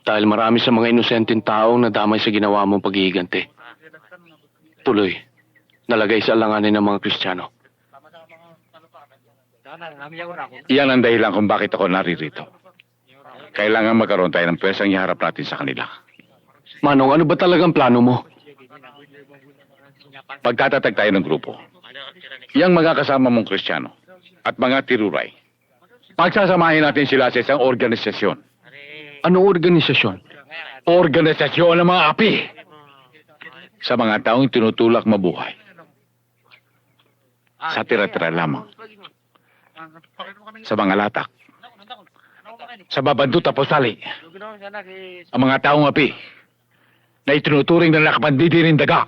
[SPEAKER 3] Dahil marami sa mga inosenteng taong nadamay sa ginawa mong paghihiganti. Tuloy, nalagay sa alanganin ng mga Kristiyano.
[SPEAKER 5] Yan ang dahilan kung bakit ako naririto. Kailangan magkaroon tayo ng pwesang iharap natin sa kanila.
[SPEAKER 3] Manong, ano ba talagang plano mo?
[SPEAKER 5] Pagkatatag tayo ng grupo, yang mga kasama mong Kristiyano at mga tiruray, pagsasamahin natin sila sa isang organisasyon.
[SPEAKER 3] Anong organisasyon?
[SPEAKER 5] Organisasyon ng mga api sa mga taong tinutulak mabuhay. Sa tira-tira lamang. Sa mga latak. Sa babandut at pusali. Ang mga taong api na itinuturing na nakapandidiring daga.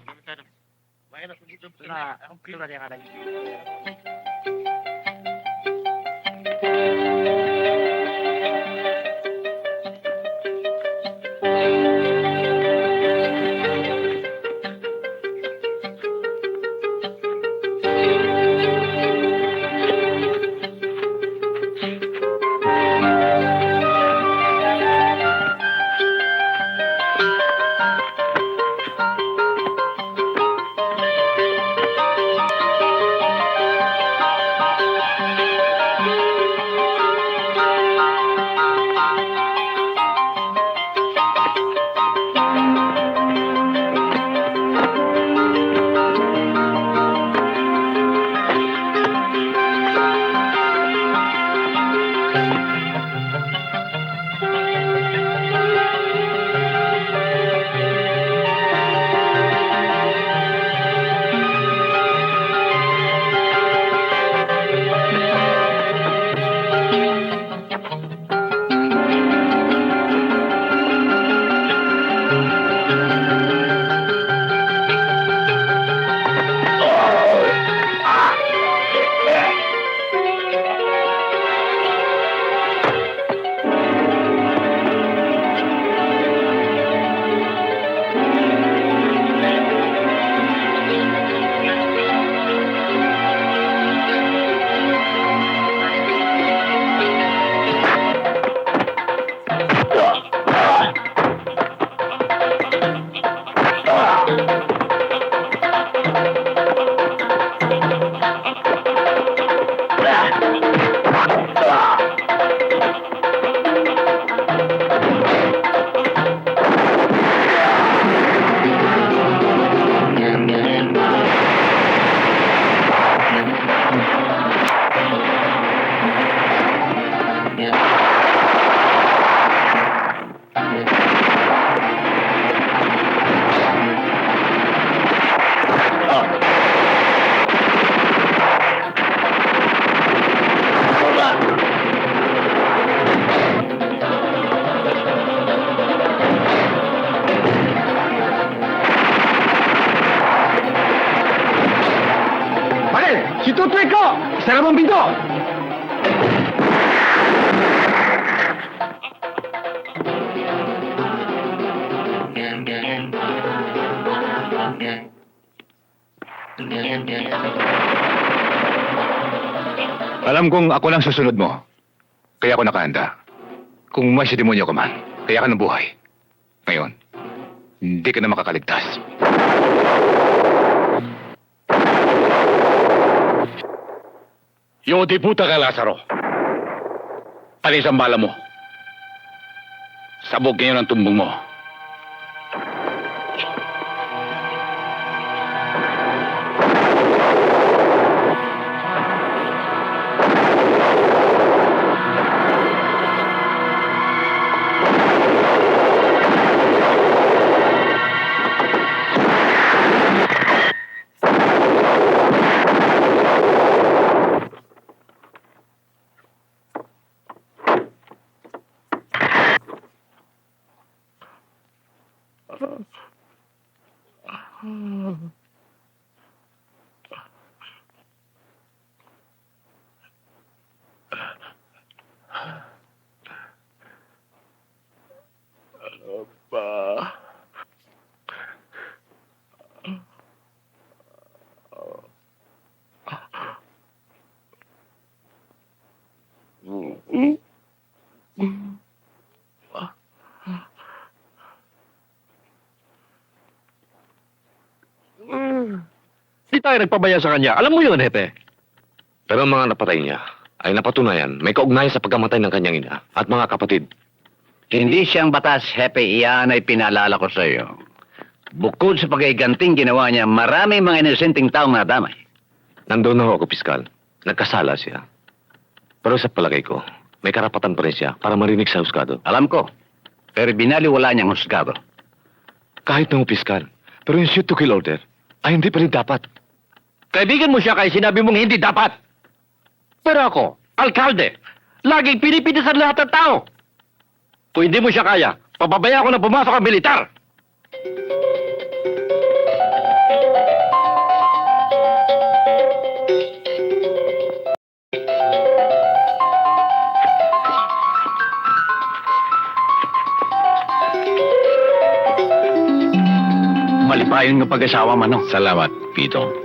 [SPEAKER 3] Si Tutoy ko! Sarap ang pinto!
[SPEAKER 5] Alam kong ako lang susunod mo. Kaya ako nakahanda. Kung may si demonyo ka man, kaya ka ng buhay. Ngayon, hindi ka na makakaligtas. Yung diputa ka, Lazaro. Palis ang bala mo. Sabog ngayon ang tumbong mo.
[SPEAKER 7] Di tayo nagpabaya sa kanya. Alam mo yun, Hepe.
[SPEAKER 10] Pero ang mga napatay niya ay napatunayan may kaugnayan sa pagkamatay ng kanyang ina at mga kapatid.
[SPEAKER 9] Hindi siyang batas, Hepe. Iyan ay pinaalala ko sa iyo. Bukod sa pagkaiganting ginawa niya, marami mga inosenteng taong nadamay.
[SPEAKER 10] Nandoon na ako, Piskal. Nagkasala siya. Pero sa palagay ko, may karapatan pa rin siya para marinig sa husgado.
[SPEAKER 9] Alam ko. Pero binaliwala niyang husgado.
[SPEAKER 10] Kahit na Piskal. Pero yung shoot to kill order ay hindi pa rin dapat.
[SPEAKER 7] Kaibigan mo siya kaya sinabi mong hindi dapat. Pero ako, alkalde, laging pinipinisan lahat ng tao. Kung hindi mo siya kaya, pababaya ko na pumasok ang militar.
[SPEAKER 9] Malipayon ng pag-asawa, Manong.
[SPEAKER 5] Salamat, Pito.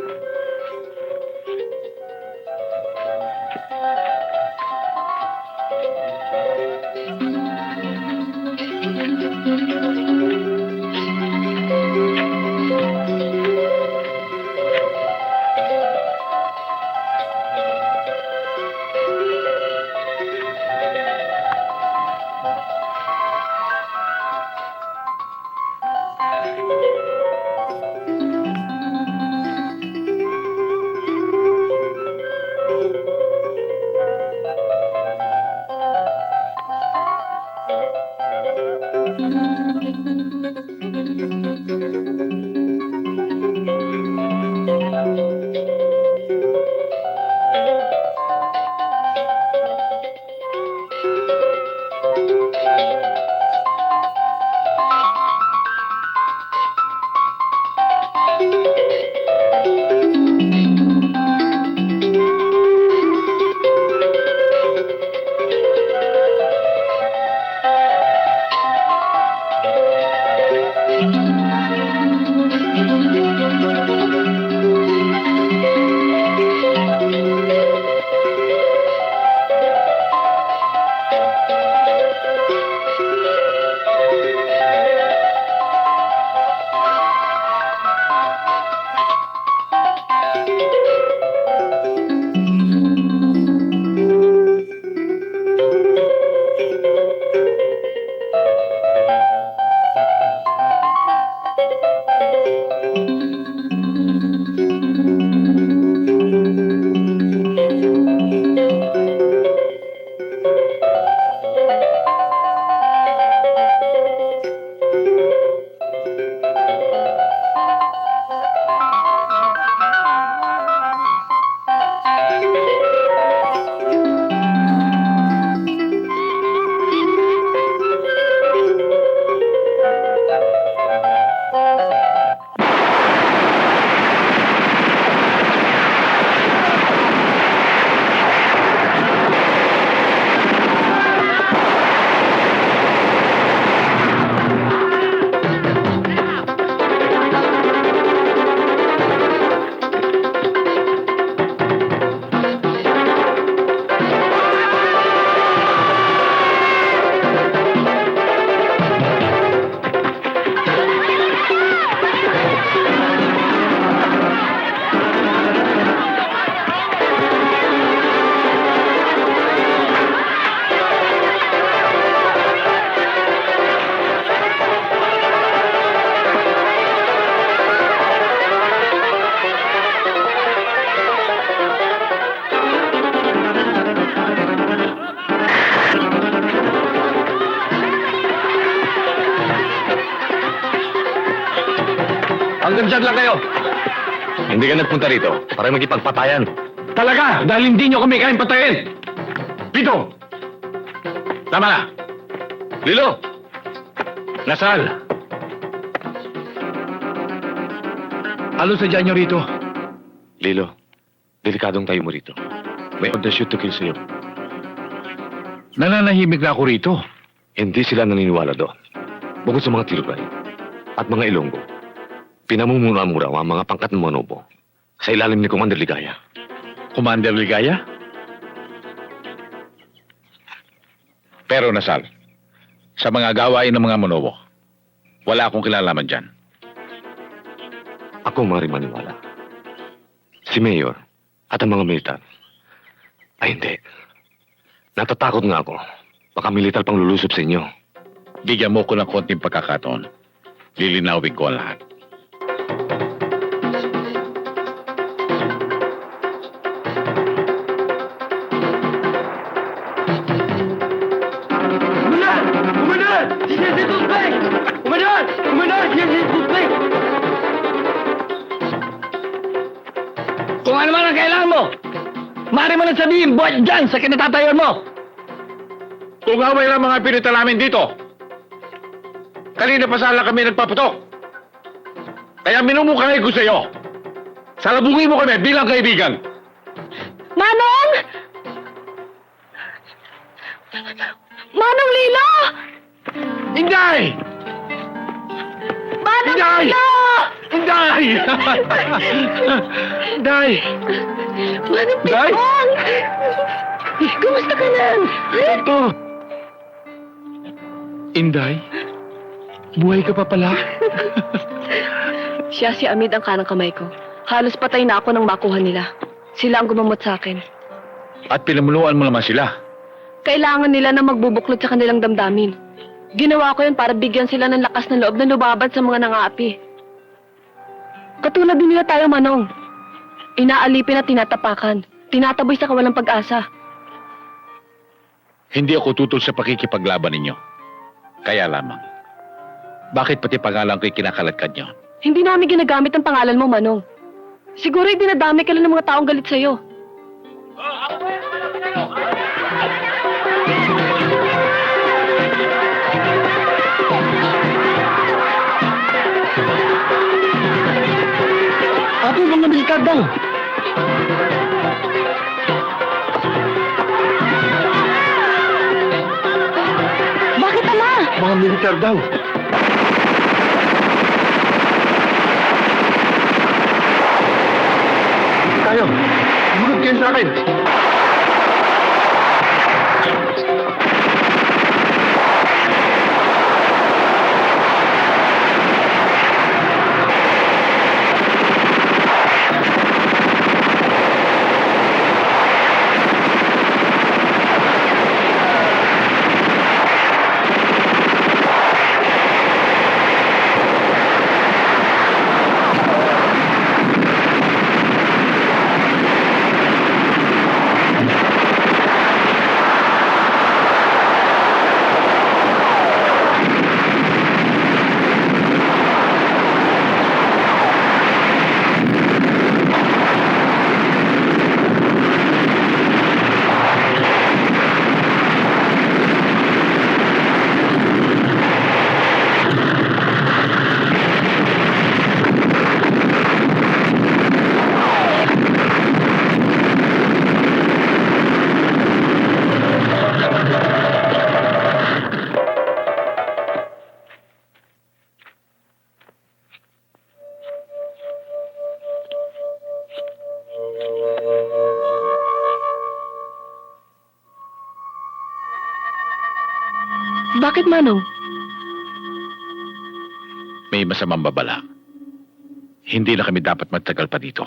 [SPEAKER 3] Hanggang dyan lang kayo.
[SPEAKER 10] Hindi ka nagpunta rito para magipagpatayan.
[SPEAKER 3] Talaga, dahil hindi nyo kami kayang patayin. Pito! Tama na. Lilo! Nasal! Ano sadya nyo rito?
[SPEAKER 10] Lilo, delikadong tayo mo rito. May order shoot to kill sa'yo.
[SPEAKER 3] Nananahimik na ako rito.
[SPEAKER 10] Hindi sila naniniwala doon. Bukod sa mga Tirubay at mga Ilonggo, pinamumura mo raw ang mga pangkat ng Manobo sa ilalim ni Commander Ligaya.
[SPEAKER 3] Commander Ligaya?
[SPEAKER 5] Pero Nasal, sa mga gawain ng mga Monobo, wala akong kilalaman dyan.
[SPEAKER 10] Ako mari maniwala. Si Mayor at ang mga militar. Ay hindi. Natatakot nga ako. Baka militar pang lulusob sa inyo.
[SPEAKER 5] Bigyan mo ko ng konting pagkakataon. Lilinawin ko ang lahat.
[SPEAKER 3] Kung ano man ang kailangan mo, maaari mo lang sabihin, buhat dyan sa kinatatayon mo.
[SPEAKER 5] Kung away lang mga pinita namin dito, kanina pa sana kami nagpaputok. Kaya minumukhay ko sa iyo. Salabungin mo kami bilang kaibigan.
[SPEAKER 6] Manong! Manong Lilo!
[SPEAKER 3] Inday!
[SPEAKER 6] Manong
[SPEAKER 3] Inday!
[SPEAKER 6] Lilo!
[SPEAKER 3] Inday! Inday!
[SPEAKER 6] Manong
[SPEAKER 3] Day?
[SPEAKER 6] Pipong! Kumusta ka na?
[SPEAKER 3] Ito! Inday? Buhay ka pa pala?
[SPEAKER 12] Siya si Amid ang kanang kamay ko. Halos patay na ako nang makuha nila. Sila ang gumamot sa akin.
[SPEAKER 5] At pinamuluan mo naman sila.
[SPEAKER 12] Kailangan nila na magbubuklod sa kanilang damdamin. Ginawa ko yun para bigyan sila ng lakas ng loob na lumaban sa mga nangaapi. Katulad din nila tayo, Manong. Inaalipin at tinatapakan. Tinataboy sa kawalang pag-asa.
[SPEAKER 5] Hindi ako tutol sa pakikipaglaban ninyo. Kaya lamang. Bakit pati pangalan ko'y kinakaladkad nyo?
[SPEAKER 12] Hindi namin ginagamit ang pangalan mo, Manong. Siguro dinadami ka lang ng mga taong galit sa'yo.
[SPEAKER 3] Ato mga militar daw.
[SPEAKER 6] Bakit ama?
[SPEAKER 3] Mga militar daw. Tayo, sumunod kayo sa akin.
[SPEAKER 12] Bakit, Manong?
[SPEAKER 5] May masamang babala. Hindi na kami dapat magtagal pa dito.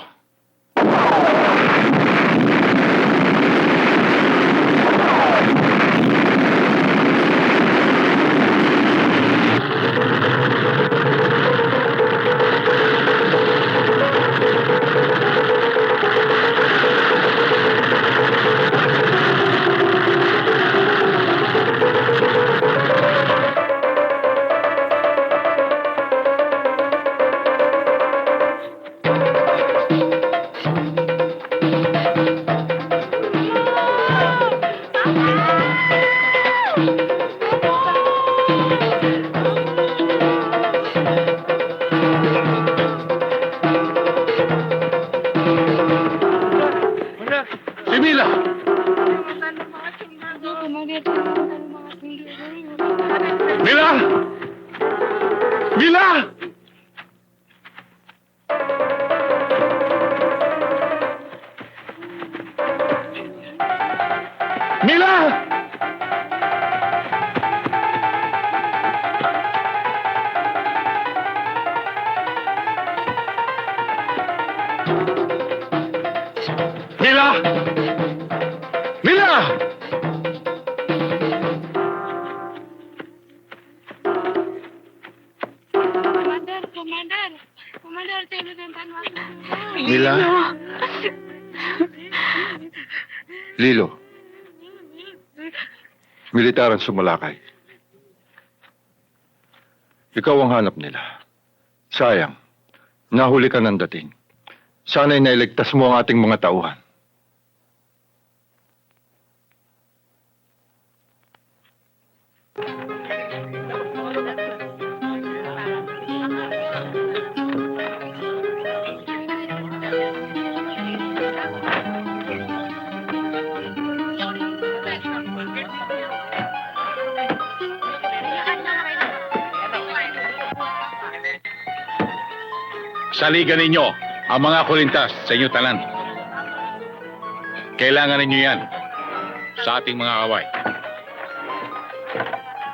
[SPEAKER 3] Si Mila! Mila! Mila! Mila! Mila! Mila!
[SPEAKER 11] Mila? Lilo. Militar ang sumalakay. Ikaw ang hanap nila. Sayang, nahuli ka ng dating. Sana'y nailigtas mo ang ating mga tauhan.
[SPEAKER 5] Saligan ninyo ang mga kulintas sa inyong tanan. Kailangan ninyo yan sa ating mga kaway.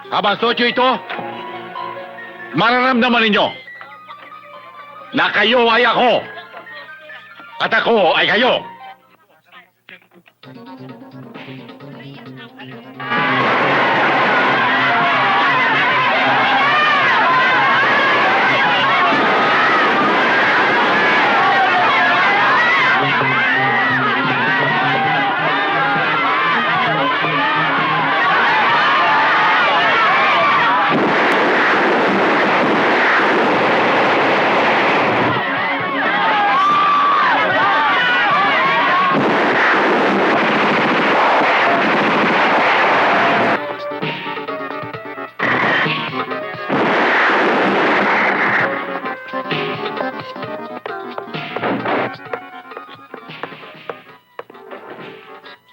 [SPEAKER 5] Habang sosyo ito, mararamdaman ninyo na kayo ay ako at ako ay kayo.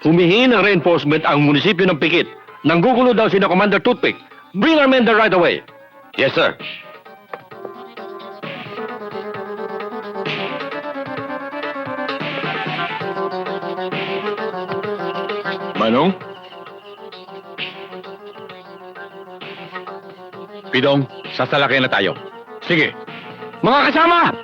[SPEAKER 7] Humihingi ng reinforcement ang munisipyo ng Pikit. Nanggugulo daw si na Commander Toothpick. Bring our men there right away.
[SPEAKER 10] Yes, sir.
[SPEAKER 11] Manong?
[SPEAKER 5] Pidong, sasalakay na tayo. Sige.
[SPEAKER 7] Mga kasama!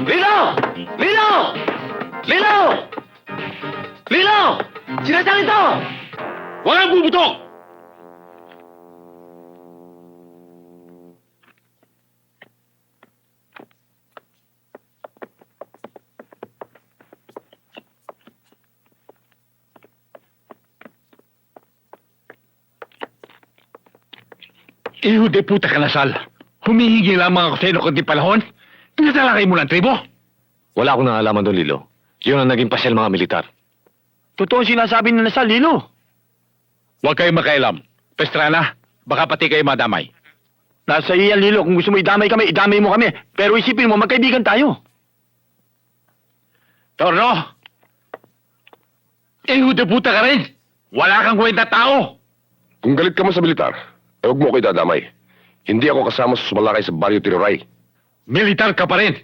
[SPEAKER 3] Lilo! Lilo! Lilo! Lilo! Sinasang ito! Walang bubutok!
[SPEAKER 5] Iyo de puta ka nasal. Humihingi lamang ako sa iyo kundi panahon. Pinatalakay mo ng tribo.
[SPEAKER 10] Wala akong naalaman doon, Lilo. Yun ang naging pasyal mga militar.
[SPEAKER 7] Totoo sinasabi na nasa Lilo.
[SPEAKER 5] Huwag kayong makailam. Pestrana, baka pati kayo madamay.
[SPEAKER 7] Nasa iyo yan, Lilo. Kung gusto mo idamay kami, idamay mo kami. Pero isipin mo, magkaibigan tayo.
[SPEAKER 5] Torno! Iyo de puta ka rin. Wala kang kwenta tao.
[SPEAKER 8] Kung galit ka man sa militar, huwag mo ko idadamay. Hindi ako kasama sa sumalakay sa Barrio Tiroray.
[SPEAKER 7] Militar ka pa rin!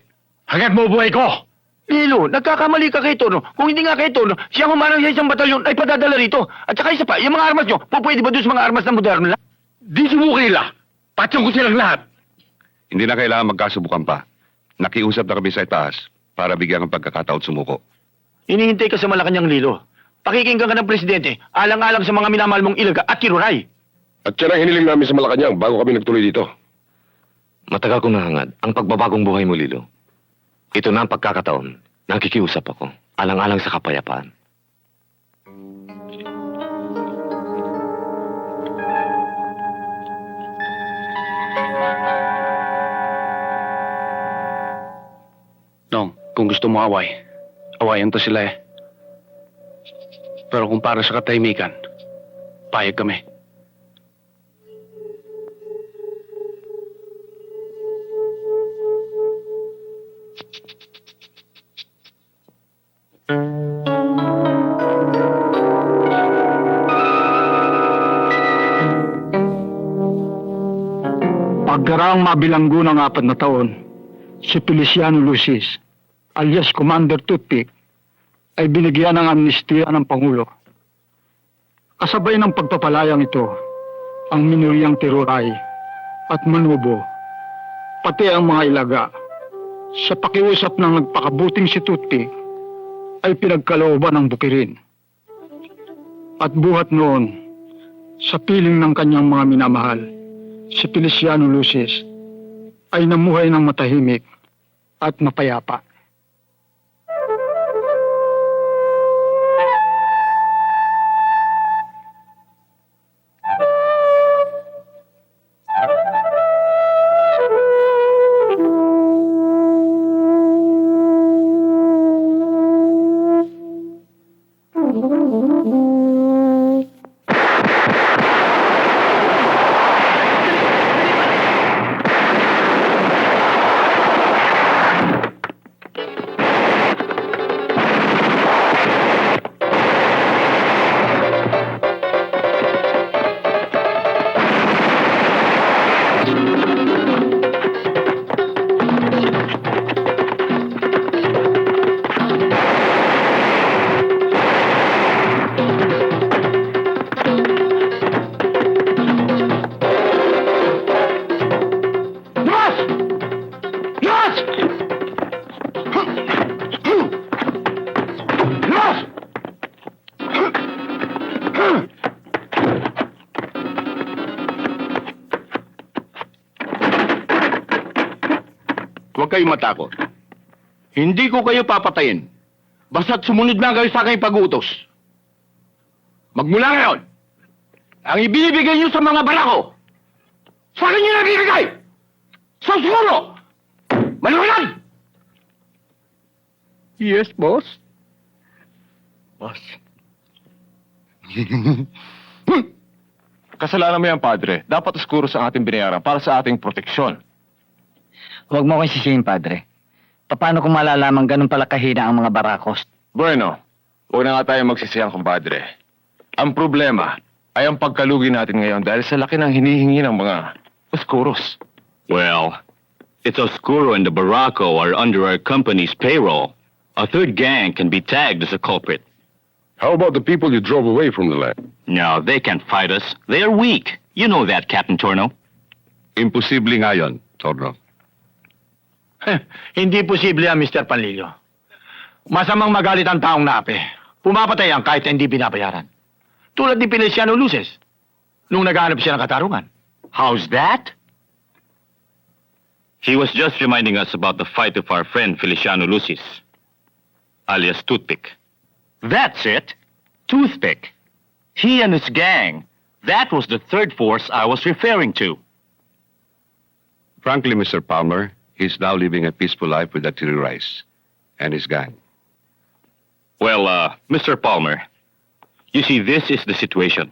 [SPEAKER 7] Hanggat mo buhay ko! Lilo, nagkakamali ka kay Tono. Kung hindi nga kay Tono, siya humarang sa isang batalyon ay padadala rito. At saka isa pa, yung mga armas nyo, pwede ba doon sa mga armas na moderno lang? Di subukin nila! Patsang ko silang lahat!
[SPEAKER 8] Hindi na kailangan magkasubukan pa. Nakiusap na kami sa itaas para bigyan ng pagkakataon sumuko.
[SPEAKER 7] Hinihintay ka sa Malacanang, Lilo. Pakikinggan ka ng presidente, alang-alang sa mga minamahal mong Ilaga at Tiruray.
[SPEAKER 8] At yan ang hiniling namin sa Malacanang bago kami nagtuloy dito.
[SPEAKER 10] Matagal kong nahangad ang pagbabagong buhay mo, Lilo. Ito na ang pagkakataon na nakikiusap ako, alang-alang sa kapayapaan.
[SPEAKER 4] Nong, kung gusto mo away, awayan to sila eh. Pero kung para sa katahimikan, payag kami.
[SPEAKER 11] Pagkaraang mabilanggo ng 4 na taon, si Feliciano Lucis, alias Commander Toothpick, ay binigyan ng amnestiya ng Pangulo. Kasabay ng pagpapalayang ito, ang minoryang Tiruray at Manubo, pati ang mga Ilaga, sa pakiusap ng nagpakabuting si Toothpick, ay pinagkalooban ng bukirin. At buhat noon, sa piling ng kanyang mga minamahal, si Feliciano Lucis ay namuhay ng matahimik at mapayapa.
[SPEAKER 7] Huwag kayong matakot. Hindi ko kayo papatayin. Basta't sumunod lang kayo sa aking pag-utos. Magmula ngayon, ang ibinibigay niyo sa mga barako, sa akin niyo nabibigay! Sa sulo! Malunan!
[SPEAKER 11] Yes, boss.
[SPEAKER 7] Boss. Kasalanan mo yan, Padre. Dapat oskuros ang ating binayaran para sa ating proteksyon.
[SPEAKER 13] Huwag mo akong sisihin, Padre. Paano kung malalaman ganun pala kahina ang mga barakos?
[SPEAKER 7] Bueno, huwag na nga tayo magsisiyang, kumpadre. Ang problema ay ang pagkalugi natin ngayon dahil sa laki ng hinihingi ng mga oskuros.
[SPEAKER 14] Well, if Oscuro and the Barako are under our company's payroll, a third gang can be tagged as a culprit.
[SPEAKER 8] How about the people you drove away from the land?
[SPEAKER 14] No, they can't fight us. They are weak. You know that, Captain Torno.
[SPEAKER 8] Imposible nga yun, Torno.
[SPEAKER 7] Hindi posible yan, Mr. Panlilio. Masamang magalit ang taong naapi. Pumapatay yan kahit hindi binabayaran. Tulad ni Feliciano Luces, nung naghahanap siya ng katarungan.
[SPEAKER 14] How's that? He was just reminding us about the fight of our friend Feliciano Lucis, alias Toothpick. That's it. Toothpick. He and his gang. That was the third force I was referring to.
[SPEAKER 8] Frankly, Mr. Palmer, he's now living a peaceful life with Atiri Rice and his gang.
[SPEAKER 14] Well, Mr. Palmer, you see, this is the situation.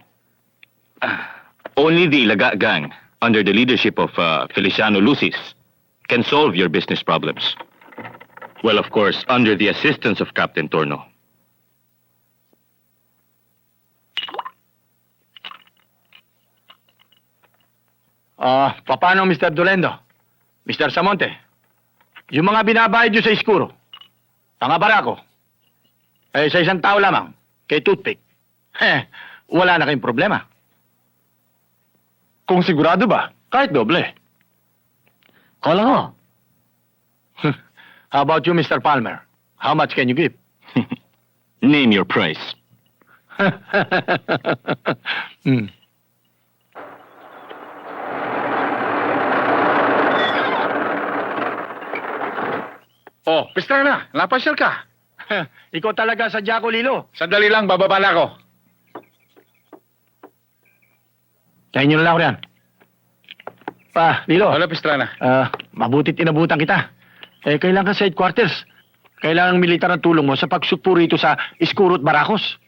[SPEAKER 14] Only the Ilaga gang, under the leadership of Feliciano Lucis, can solve your business problems. Well, of course, under the assistance of Captain Torno.
[SPEAKER 3] Paano, Mr. Dolendo? Mr. Samonte, yung mga binabayad nyo sa iskuro, mga barako, sa isang tao lamang, kay Toothpick, wala na kayong problema. Kung sigurado ba, kahit doble.
[SPEAKER 13] Kala ko.
[SPEAKER 3] How about you, Mr. Palmer? How much can you give?
[SPEAKER 14] Name your price.
[SPEAKER 3] Oh, Pistrana, napasyal ka. Ikaw talaga sa Jaco Lilo.
[SPEAKER 5] Sandali lang, bababa na ako.
[SPEAKER 3] Kain nyo na lang ako yan. Lilo.
[SPEAKER 5] Hola, Pistrana.
[SPEAKER 3] Mabutit inabutan kita. Kailangan ka sa headquarters. Kailangan militar ang tulong mo sa pagsukpo rito sa Iskurot Barakos.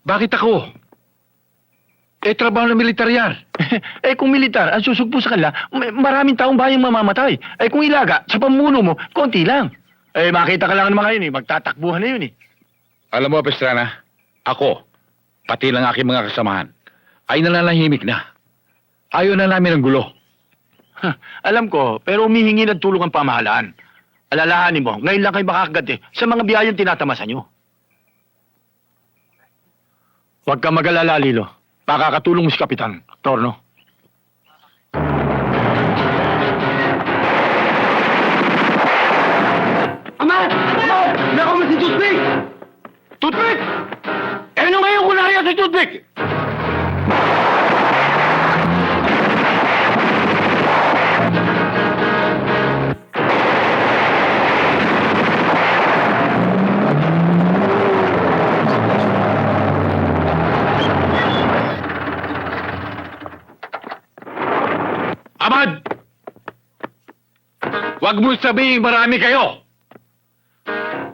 [SPEAKER 5] Bakit ako? Trabaho ng militar yan.
[SPEAKER 3] Kung militar ang susugpo sa kanila, maraming taong bayang mamamatay. Kung ilaga, sa pamuno mo, konti lang. Makita ka lang ng mga yun magtatakbuhan na yun
[SPEAKER 5] Alam mo, Pistrana, ako, pati lang aking mga kasamahan, ay nalalahimik na. Ayaw na namin ng gulo.
[SPEAKER 3] Alam ko, pero humihingi ng tulong ang pamahalaan. Alalahanin mo, ngayon lang kayo makakagat sa mga biyayang tinatamasa nyo. Huwag ka mag-alala, Lilo. Makakatulong mo si Kapitan Torno. Ama! Nako mo si Toothpick! Toothpick! Ano ngayon kung nariyan si Toothpick?
[SPEAKER 5] Amad! Huwag mo sabihin marami kayo!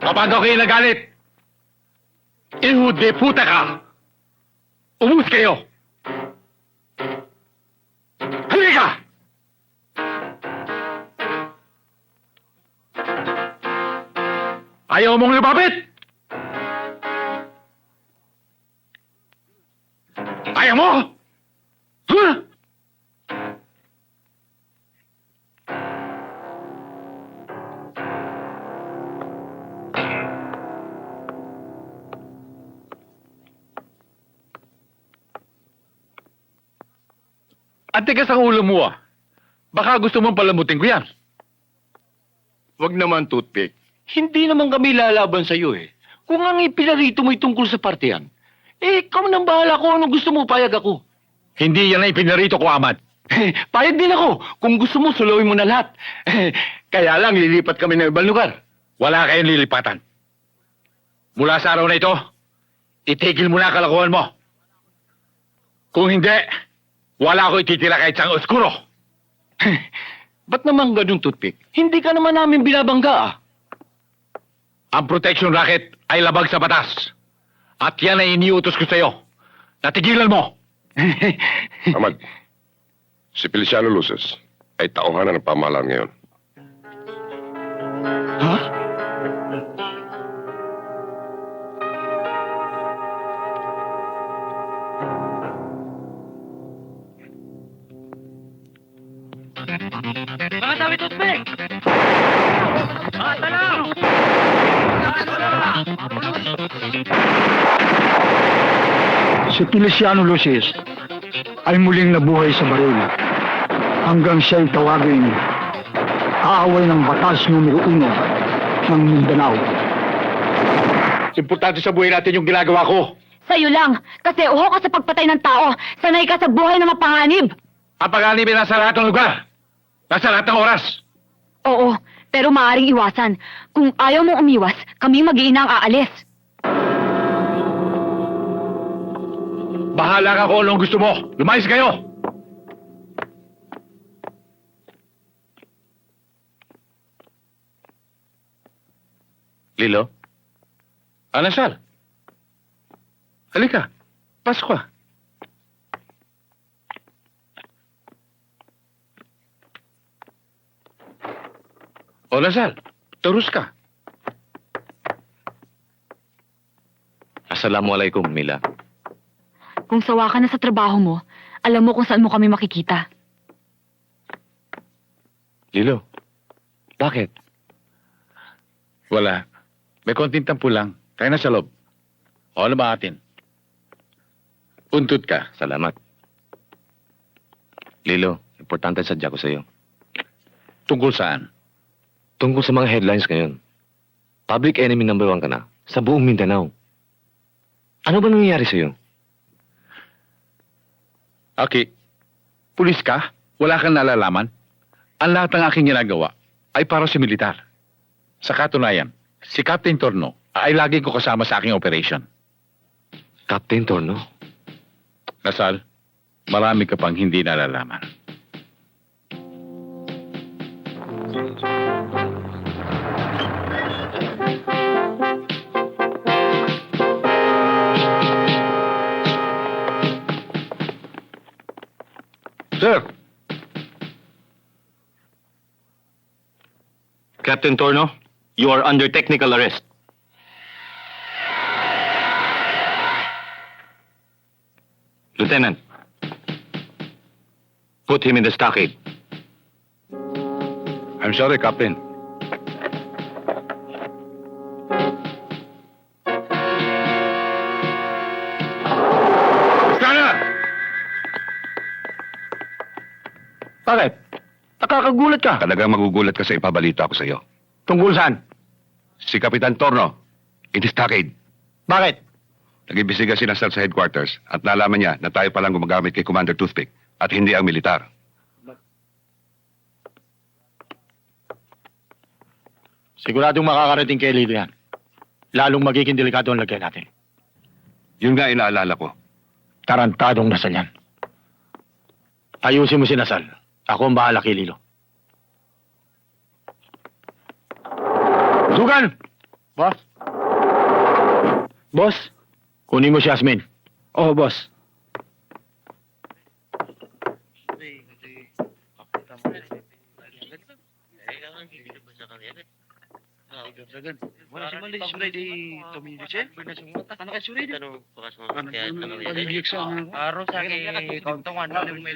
[SPEAKER 5] Kapag ako'y nagalit, ihude puta ka! Umus kayo! Halika! Ayaw mong lumapit? Ayaw mo? Huh? Ang tigas ang ulo mo Baka gusto mong palamutin ko yan.
[SPEAKER 7] Wag naman, Toothpick.
[SPEAKER 3] Hindi naman kami lalaban sa iyo Kung ang ipinarito mo'y tungkol sa partiyan, ikaw nang bahala kung anong gusto mo, payag ako.
[SPEAKER 5] Hindi yan ang ipinarito ko, Amad.
[SPEAKER 3] Payag din ako. Kung gusto mo, sulawin mo na lahat. Kaya lang, lilipat kami ng ibang lugar.
[SPEAKER 5] Wala kayong lilipatan. Mula sa araw na ito, itigil mo na ang kalokohan mo. Kung hindi, wala ko ititira kahit sa oskuro.
[SPEAKER 3] Ba't naman ganun, Toothpick? Hindi ka naman namin binabangga
[SPEAKER 5] Ang protection racket ay labag sa batas. At yan ay iniutos ko sa iyo. Natigilan mo.
[SPEAKER 8] Amad, si Feliciano Luces ay tauhanan ng pamahalaan ngayon.
[SPEAKER 3] Ha?
[SPEAKER 6] Mga sabi, Toothpick! Basta lang!
[SPEAKER 11] Si Feliciano Lucis ay muling nabuhay sa baril hanggang siya'y tawagin aaway ng batas numero 1 ng Mindanao.
[SPEAKER 5] Importante sa buhay natin yung ginagawa ko.
[SPEAKER 2] Sa'yo lang, kasi uho ka sa pagpatay ng tao. Sanay ka sa buhay na mapanganib.
[SPEAKER 5] Ang pag-anib ay nasa lahat ng lugar. Nasa lahat ng oras.
[SPEAKER 2] Oo, pero maaaring iwasan. Kung ayaw mong umiwas, kami mag-iina ang aalis.
[SPEAKER 5] Bahala ka kung anong gusto mo. Lumayas kayo.
[SPEAKER 10] Lilo?
[SPEAKER 5] Anasal. Halika. Pasok ka. O, Lazal. Turus ka.
[SPEAKER 10] Assalamualaikum, Mila.
[SPEAKER 2] Kung sawa ka na sa trabaho mo, alam mo kung saan mo kami makikita.
[SPEAKER 5] Lilo, bakit?
[SPEAKER 10] Wala. May konting tampo lang. Kaya na sa loob. O ano ba atin? Untut ka.
[SPEAKER 5] Salamat. Lilo, importante sadya ko sa'yo.
[SPEAKER 10] Tungkol saan?
[SPEAKER 5] Tungkol sa mga headlines ngayon. Public enemy number 1 ka na sa buong Mindanao. Ano ba nangyayari sa'yo?
[SPEAKER 10] Okay. Pulis ka? Wala kang nalalaman? Ang lahat ng aking ginagawa ay para sa militar. Sa katunayan, si Captain Torno ay lagi ko kasama sa aking operation.
[SPEAKER 5] Captain Torno?
[SPEAKER 10] Nasal, marami ka pang hindi nalalaman.
[SPEAKER 11] Sir!
[SPEAKER 14] Captain Torno, you are under technical arrest. Lieutenant, put him in the stockade.
[SPEAKER 5] I'm sorry, Captain.
[SPEAKER 3] Bakit? Nakakagulat ka.
[SPEAKER 5] Talagang magugulat ka sa ipabalita ko sa'yo.
[SPEAKER 3] Tungkol saan?
[SPEAKER 5] Si Kapitan Torno, in the stockade.
[SPEAKER 3] Bakit?
[SPEAKER 5] Nag-imbestiga si Nasal sa headquarters at nalaman niya na tayo palang gumagamit kay Commander Toothpick at hindi ang militar.
[SPEAKER 3] Siguradong makakarating kay Lilo yan. Lalong magiging delikado ang lagay natin.
[SPEAKER 5] Yun nga inaalala ko.
[SPEAKER 3] Tarantadong Nasal yan. Ayusin mo si Nasal. Ako ang bahala kay Lilo. Sugan! Boss? Boss? Kunin mo si Asmin. Oo, boss.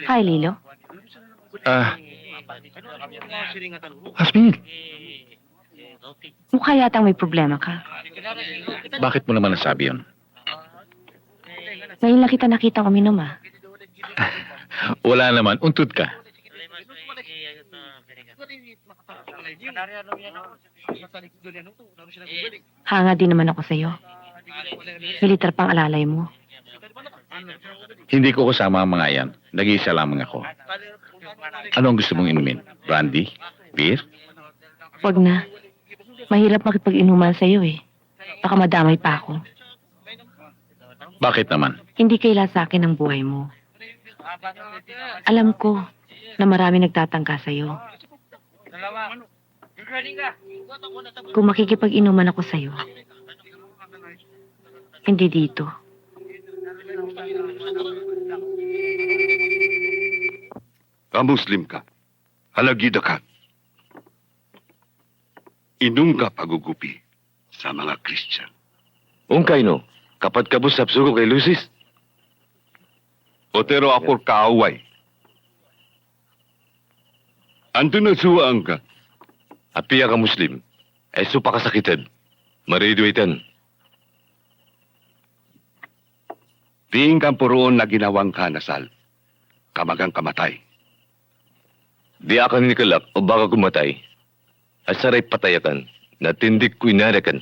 [SPEAKER 2] Hi, Lilo.
[SPEAKER 10] Asmin,
[SPEAKER 2] Mukha yatang may problema ka.
[SPEAKER 10] bakit mo naman nasabi yun?
[SPEAKER 2] Ngayon lang kita nakita uminom ah.
[SPEAKER 10] Wala naman, untut ka.
[SPEAKER 2] Hanga din naman ako sa'yo. Militar pang alalay mo.
[SPEAKER 10] Hindi ko kasama ang mga yan. Nag-iisa lamang ako. Ano ang gusto mong inumin? Brandy? Beer?
[SPEAKER 2] Wag na. Mahirap makipag-inuman sa'yo eh. Baka madamay pa ako.
[SPEAKER 10] Bakit naman?
[SPEAKER 2] Hindi kaila sa akin ang buhay mo. Alam ko na marami nagtatangka sa'yo. Kung makikipag-inuman ako sa'yo, hindi dito.
[SPEAKER 5] Muslim ka. Halagida ka. Inung ka pagugupi sa mga Christian.
[SPEAKER 10] Ungkay no, kapat kabus sapsugo kay Lucis.
[SPEAKER 5] Otero ako kaaway. Anto na suwaan ka.
[SPEAKER 10] Apiya ka Muslim, ay supa kasakitan. Mariduitan.
[SPEAKER 5] Diing kang puroon na ginawang kanasal. Kamagang kamatay.
[SPEAKER 10] Di akan nikalak o baka kumatay. Asaray patayakan na tindik ko inarakan.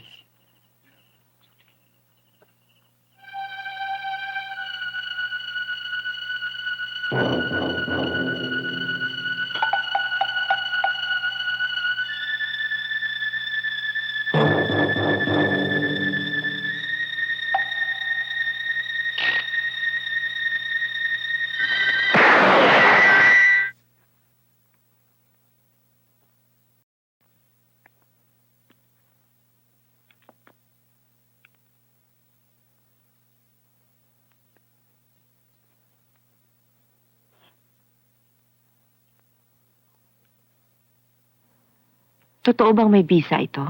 [SPEAKER 2] Totoo bang may visa ito?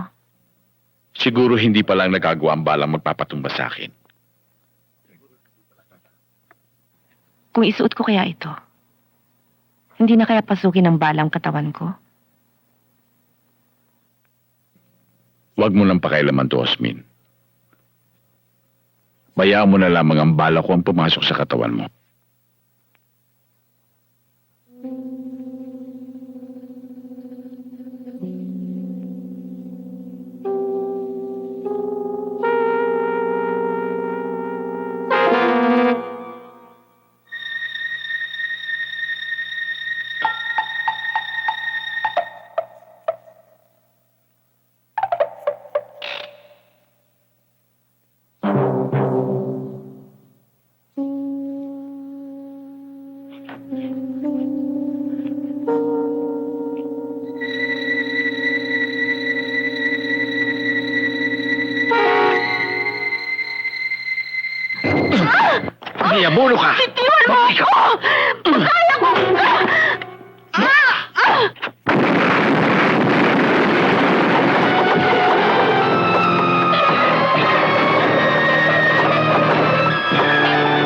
[SPEAKER 10] Siguro hindi pa lang nagagawa ang balang magpapatumba sa akin.
[SPEAKER 2] Kung isuot ko kaya ito, hindi na kaya pasukin ng balang katawan ko?
[SPEAKER 5] Huwag mo nang pakailaman to, Osmin. Bayaan mo na lamang ang bala ko ang pumasok sa katawan mo.
[SPEAKER 3] Yabuno ka!
[SPEAKER 6] Bitiwan mo ako! Kaya ko!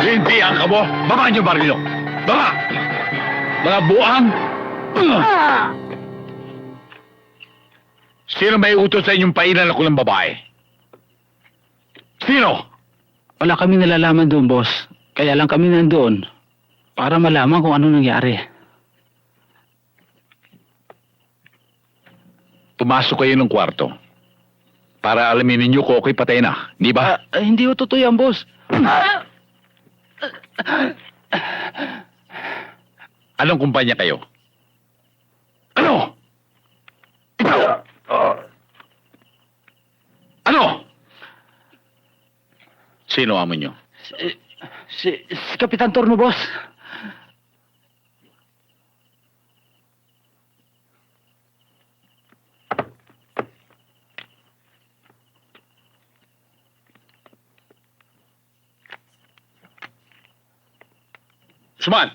[SPEAKER 5] Lintian ka mo! Baba niyo, Barilo! Baba! Mga buang! Sino may utos sa inyong painan ako ng babae? Sino?
[SPEAKER 4] Wala kami nalalaman doon, boss. Kaya lang kami nandoon para malaman kung ano nangyari.
[SPEAKER 5] Pumasok kayo ng kwarto para alamin ninyo kung ako'y patay na, di ba?
[SPEAKER 4] Hindi ko totoo yan, boss.
[SPEAKER 5] Anong kumpanya kayo? Ano? Ikaw? Ano? Sino amo nyo?
[SPEAKER 4] Si Kapitan Torno, boss.
[SPEAKER 5] Suman!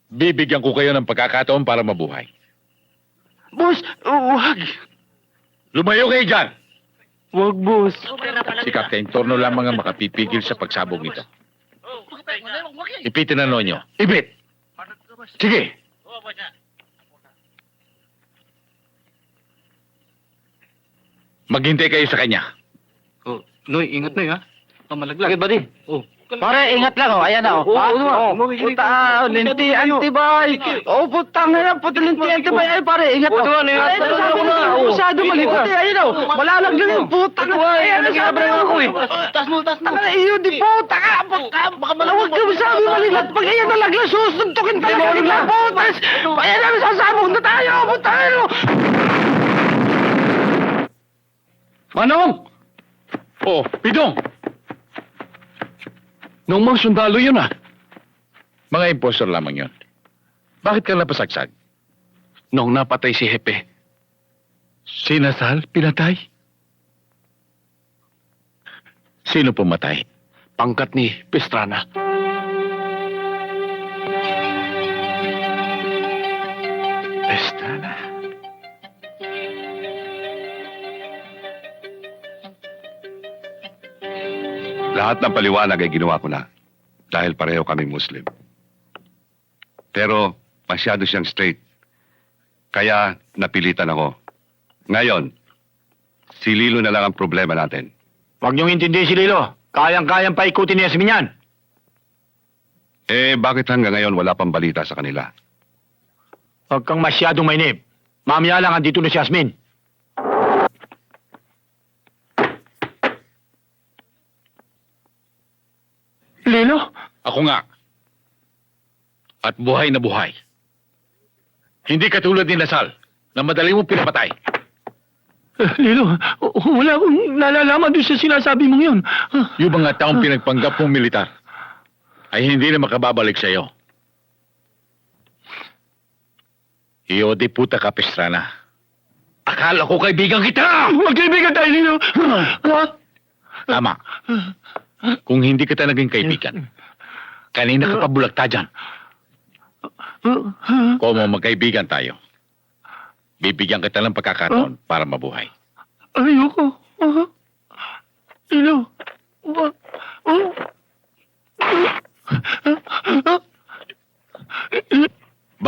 [SPEAKER 5] Bibigyan ko kayo ng pagkakataon para mabuhay.
[SPEAKER 4] Boss, wag.
[SPEAKER 5] Lumayo kayo dyan!
[SPEAKER 4] Wag, boss.
[SPEAKER 5] Si Captain Torno lamang ang makapipigil sa pagsabog nito. Ipitin na nyo. Ipit! Sige! Maghintay kayo sa kanya.
[SPEAKER 4] Oh, Noy, ingat Noy, ha? Malaglag.
[SPEAKER 13] Bakit ba di?
[SPEAKER 4] Oh.
[SPEAKER 13] Pare, ingat lang, oh. Ayan na, oh. Puta, linti, antibay. Oh, putang na yan, puta, linti, antibay. Ay, pare, ingat, oh. Ay, masyado malikot, eh. Ayun, oh. Wala lang ganun, puta. Ay, ano sabi ako, eh. Tas mo. Tanga na iyo, di puta ka, puta. Baka malawag ka masabi malilat. Pag ayan na lang, susuntukin talaga nila, putas. Ayan na, sasabog na tayo, puta.
[SPEAKER 5] Manong! Oh, Pidong!
[SPEAKER 3] Nung mga sundalo yun,
[SPEAKER 5] Mga impostor lamang yun. Bakit ka napasagsag?
[SPEAKER 3] Nung napatay si Hepe.
[SPEAKER 5] Sinasal? Pinatay? Sino pumatay?
[SPEAKER 3] Pangkat ni Pestrana.
[SPEAKER 5] Pestrana.
[SPEAKER 8] Lahat ng paliwanag ay ginawa ko na dahil pareho kaming Muslim. Pero masyado siyang straight. Kaya napilitan ako. Ngayon, si Lilo na lang ang problema natin.
[SPEAKER 3] Huwag niyong intindihin si Lilo. Kayang-kayang paikutin ni Yasmin yan.
[SPEAKER 8] Eh, bakit hanggang ngayon wala pang balita sa kanila?
[SPEAKER 3] Huwag kang masyadong mainip. Mamaya lang andito na si Yasmin. Lilo?
[SPEAKER 5] Ako nga. At buhay na buhay. Hindi katulad ni Lasal na madali mong pinapatay.
[SPEAKER 3] Lilo, wala akong nalalaman doon sa sinasabi mong yun.
[SPEAKER 5] Yung mga taong pinagpanggap mong militar ay hindi na makababalik sa iyo. Iyo di puta ka, Pestrana. Akala ko kaibigan kita!
[SPEAKER 3] Magkaibigan tayo, Lilo.
[SPEAKER 5] Tama. Kung hindi kita naging kaibigan, kanina ka pa bulagta dyan. Kung magkaibigan tayo, bibigyan kita ng pagkakataon para mabuhay.
[SPEAKER 3] Ayoko. Lilo.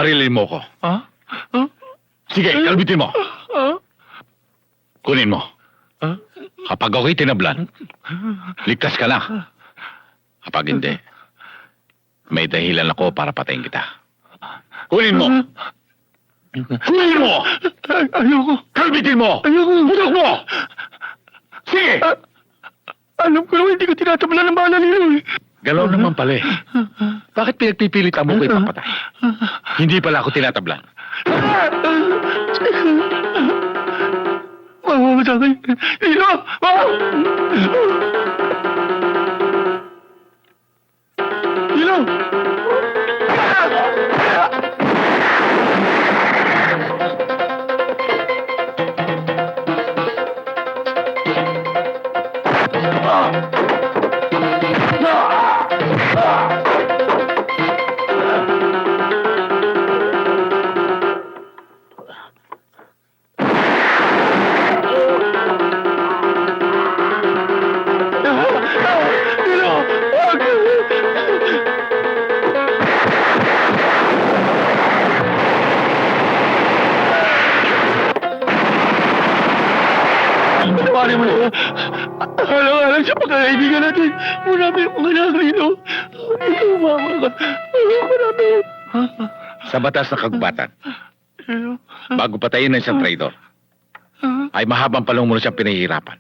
[SPEAKER 5] Marilin mo ko.
[SPEAKER 7] Ha?
[SPEAKER 5] Sige, kalbitin mo. Kunin mo.
[SPEAKER 7] Ha?
[SPEAKER 5] Kapag ako'y tinablan, ligtas ka na. Kapag hindi, may dahilan ako para patayin kita. Kunin mo! Kunin mo!
[SPEAKER 7] Ayoko.
[SPEAKER 5] Kalbitin mo!
[SPEAKER 7] Ayoko.
[SPEAKER 5] Putok mo! Sige!
[SPEAKER 7] Alam ko naman, hindi ko tinatabla ng bala nila eh.
[SPEAKER 5] Galaw naman pala eh. Bakit pinagpipilit mo ko ipapatay? Hindi pala ako tinatablan.
[SPEAKER 7] Mamamatay kayo. Lilo! Lilo! Pare mo na. Alang-alang sa pagkakaibigan natin. Marami akong anak rito. Mama ka. Marami.
[SPEAKER 5] Sa batas ng kagubatan, bago patayin ng isang traidor, ay mahabang palong mo na siyang pinahihirapan.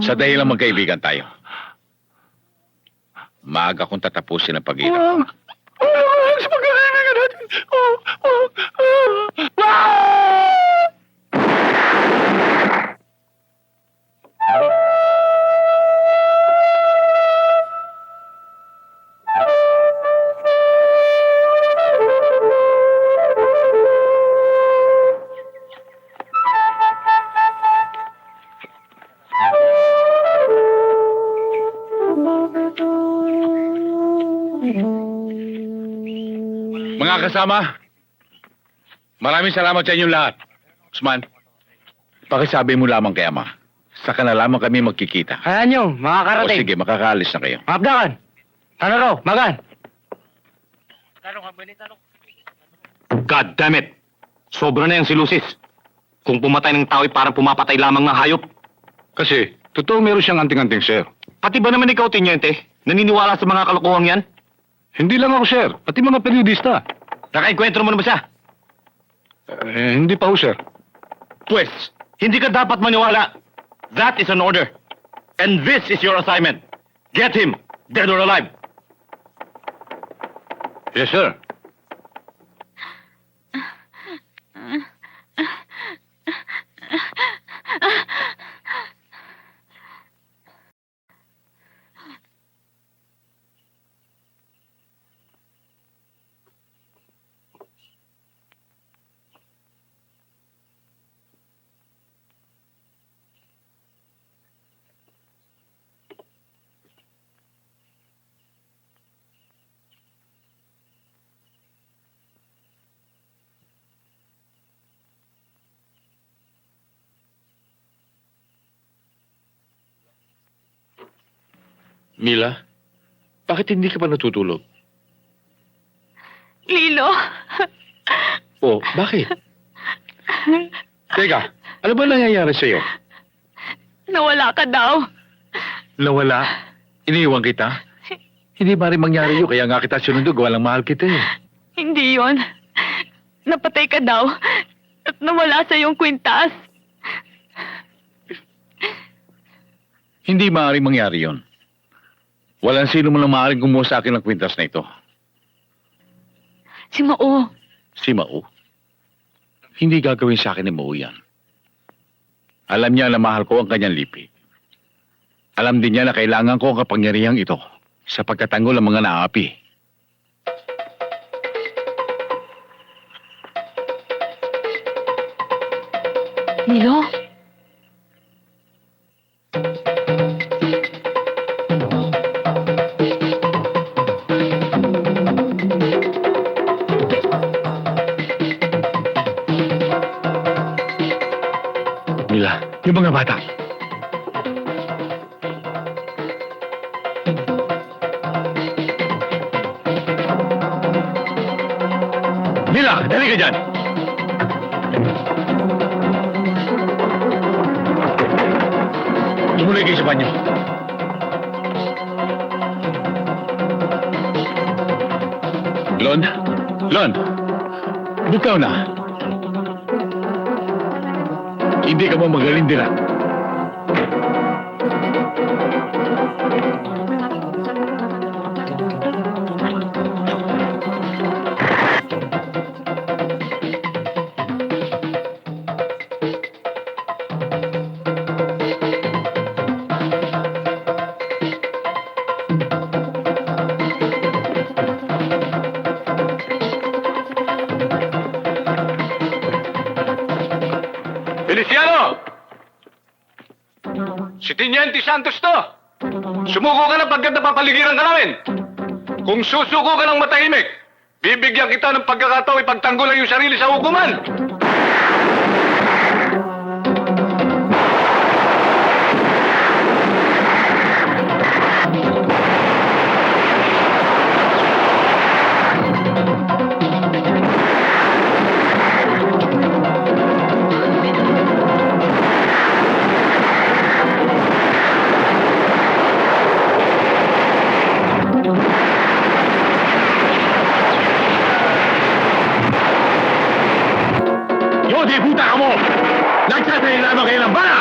[SPEAKER 5] Sa dahilan magkaibigan tayo, maaga kong tatapusin ang pag-iirap.
[SPEAKER 7] Alang-alang sa pagkakaibigan natin.
[SPEAKER 5] Mga kasama, maraming salamat sa inyong lahat. Usman, pakisabi mo lamang kay Ama. Saka na lamang kami magkikita.
[SPEAKER 13] Kaya nyo,
[SPEAKER 5] O
[SPEAKER 13] makakarating.
[SPEAKER 5] sige, makakaalis na kayo.
[SPEAKER 13] Mabdakan! Ano raw? Magan!
[SPEAKER 14] God damn it! Sobra na yan si Lucis. Kung pumatay ng tao ay parang pumapatay lamang ng hayop.
[SPEAKER 5] Kasi, totoo meron siyang anting-anting, sir.
[SPEAKER 14] Pati ba naman ikaw, Tiniente? Naniniwala sa mga kalokohan yan?
[SPEAKER 5] Hindi lang ako, sir. Pati mga periodista.
[SPEAKER 14] Nakaikwentro mo na ba siya?
[SPEAKER 5] Hindi pa ho, sir.
[SPEAKER 14] Pues, hindi ka dapat maniwala. That is an order. And this is your assignment. Get him, dead or alive.
[SPEAKER 5] Yes, sir. Mila, bakit hindi ka pa natutulog?
[SPEAKER 12] Lilo,
[SPEAKER 5] Oh, bakit? Teka, ano ba nangyayari sa'yo?
[SPEAKER 12] nawala ka daw.
[SPEAKER 5] Nawala? Iniwan kita? Hindi ba rin mangyari yun, kaya nga kita sinundog, walang mahal kita eh.
[SPEAKER 12] Hindi yon. Napatay ka daw. At nawala sa iyong kwintas.
[SPEAKER 5] Hindi maaaring mangyari yon. Walang sino man lang maaaring kumuha sa akin ng kwintas na ito.
[SPEAKER 12] Si Mao.
[SPEAKER 5] Si Mao? Hindi gagawin sa akin ni Mao yan. Alam niya na mahal ko ang kanyang lipi. Alam din niya na kailangan ko ang kapangyarihang ito sa pagkatanggol ng mga naapi.
[SPEAKER 12] Lilo?
[SPEAKER 5] Mila, yung mga bata.
[SPEAKER 10] lang! Dali ka dyan! Tumuloy kayo sa banyo. Lon? Lon? Bitaw na. Hindi ka ba magaling din ah? Feliciano! Si Tiniente Santos to! Sumuko ka na pagkat napapaligiran ka namin! Kung susuko ka ng matahimik, bibigyan kita ng pagkakataon ipagtanggol ang iyong sarili sa hukuman! Yodi, puta ka mo! Nagsasayin lamang kayo ng bala!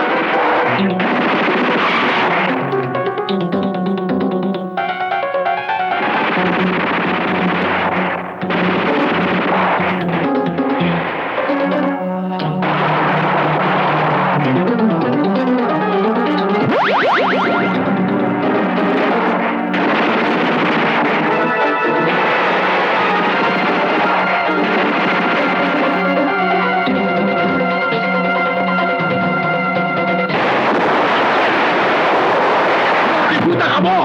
[SPEAKER 10] Puta ka mo!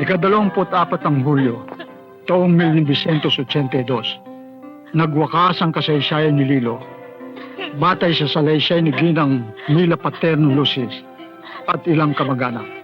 [SPEAKER 11] Ika-24 ng Hulyo, taong 1982, nagwakas ang kasaysayan ni Lilo batay sa salaysay ni Ginang Mila Paterno Lucis at ilang kamag-anak.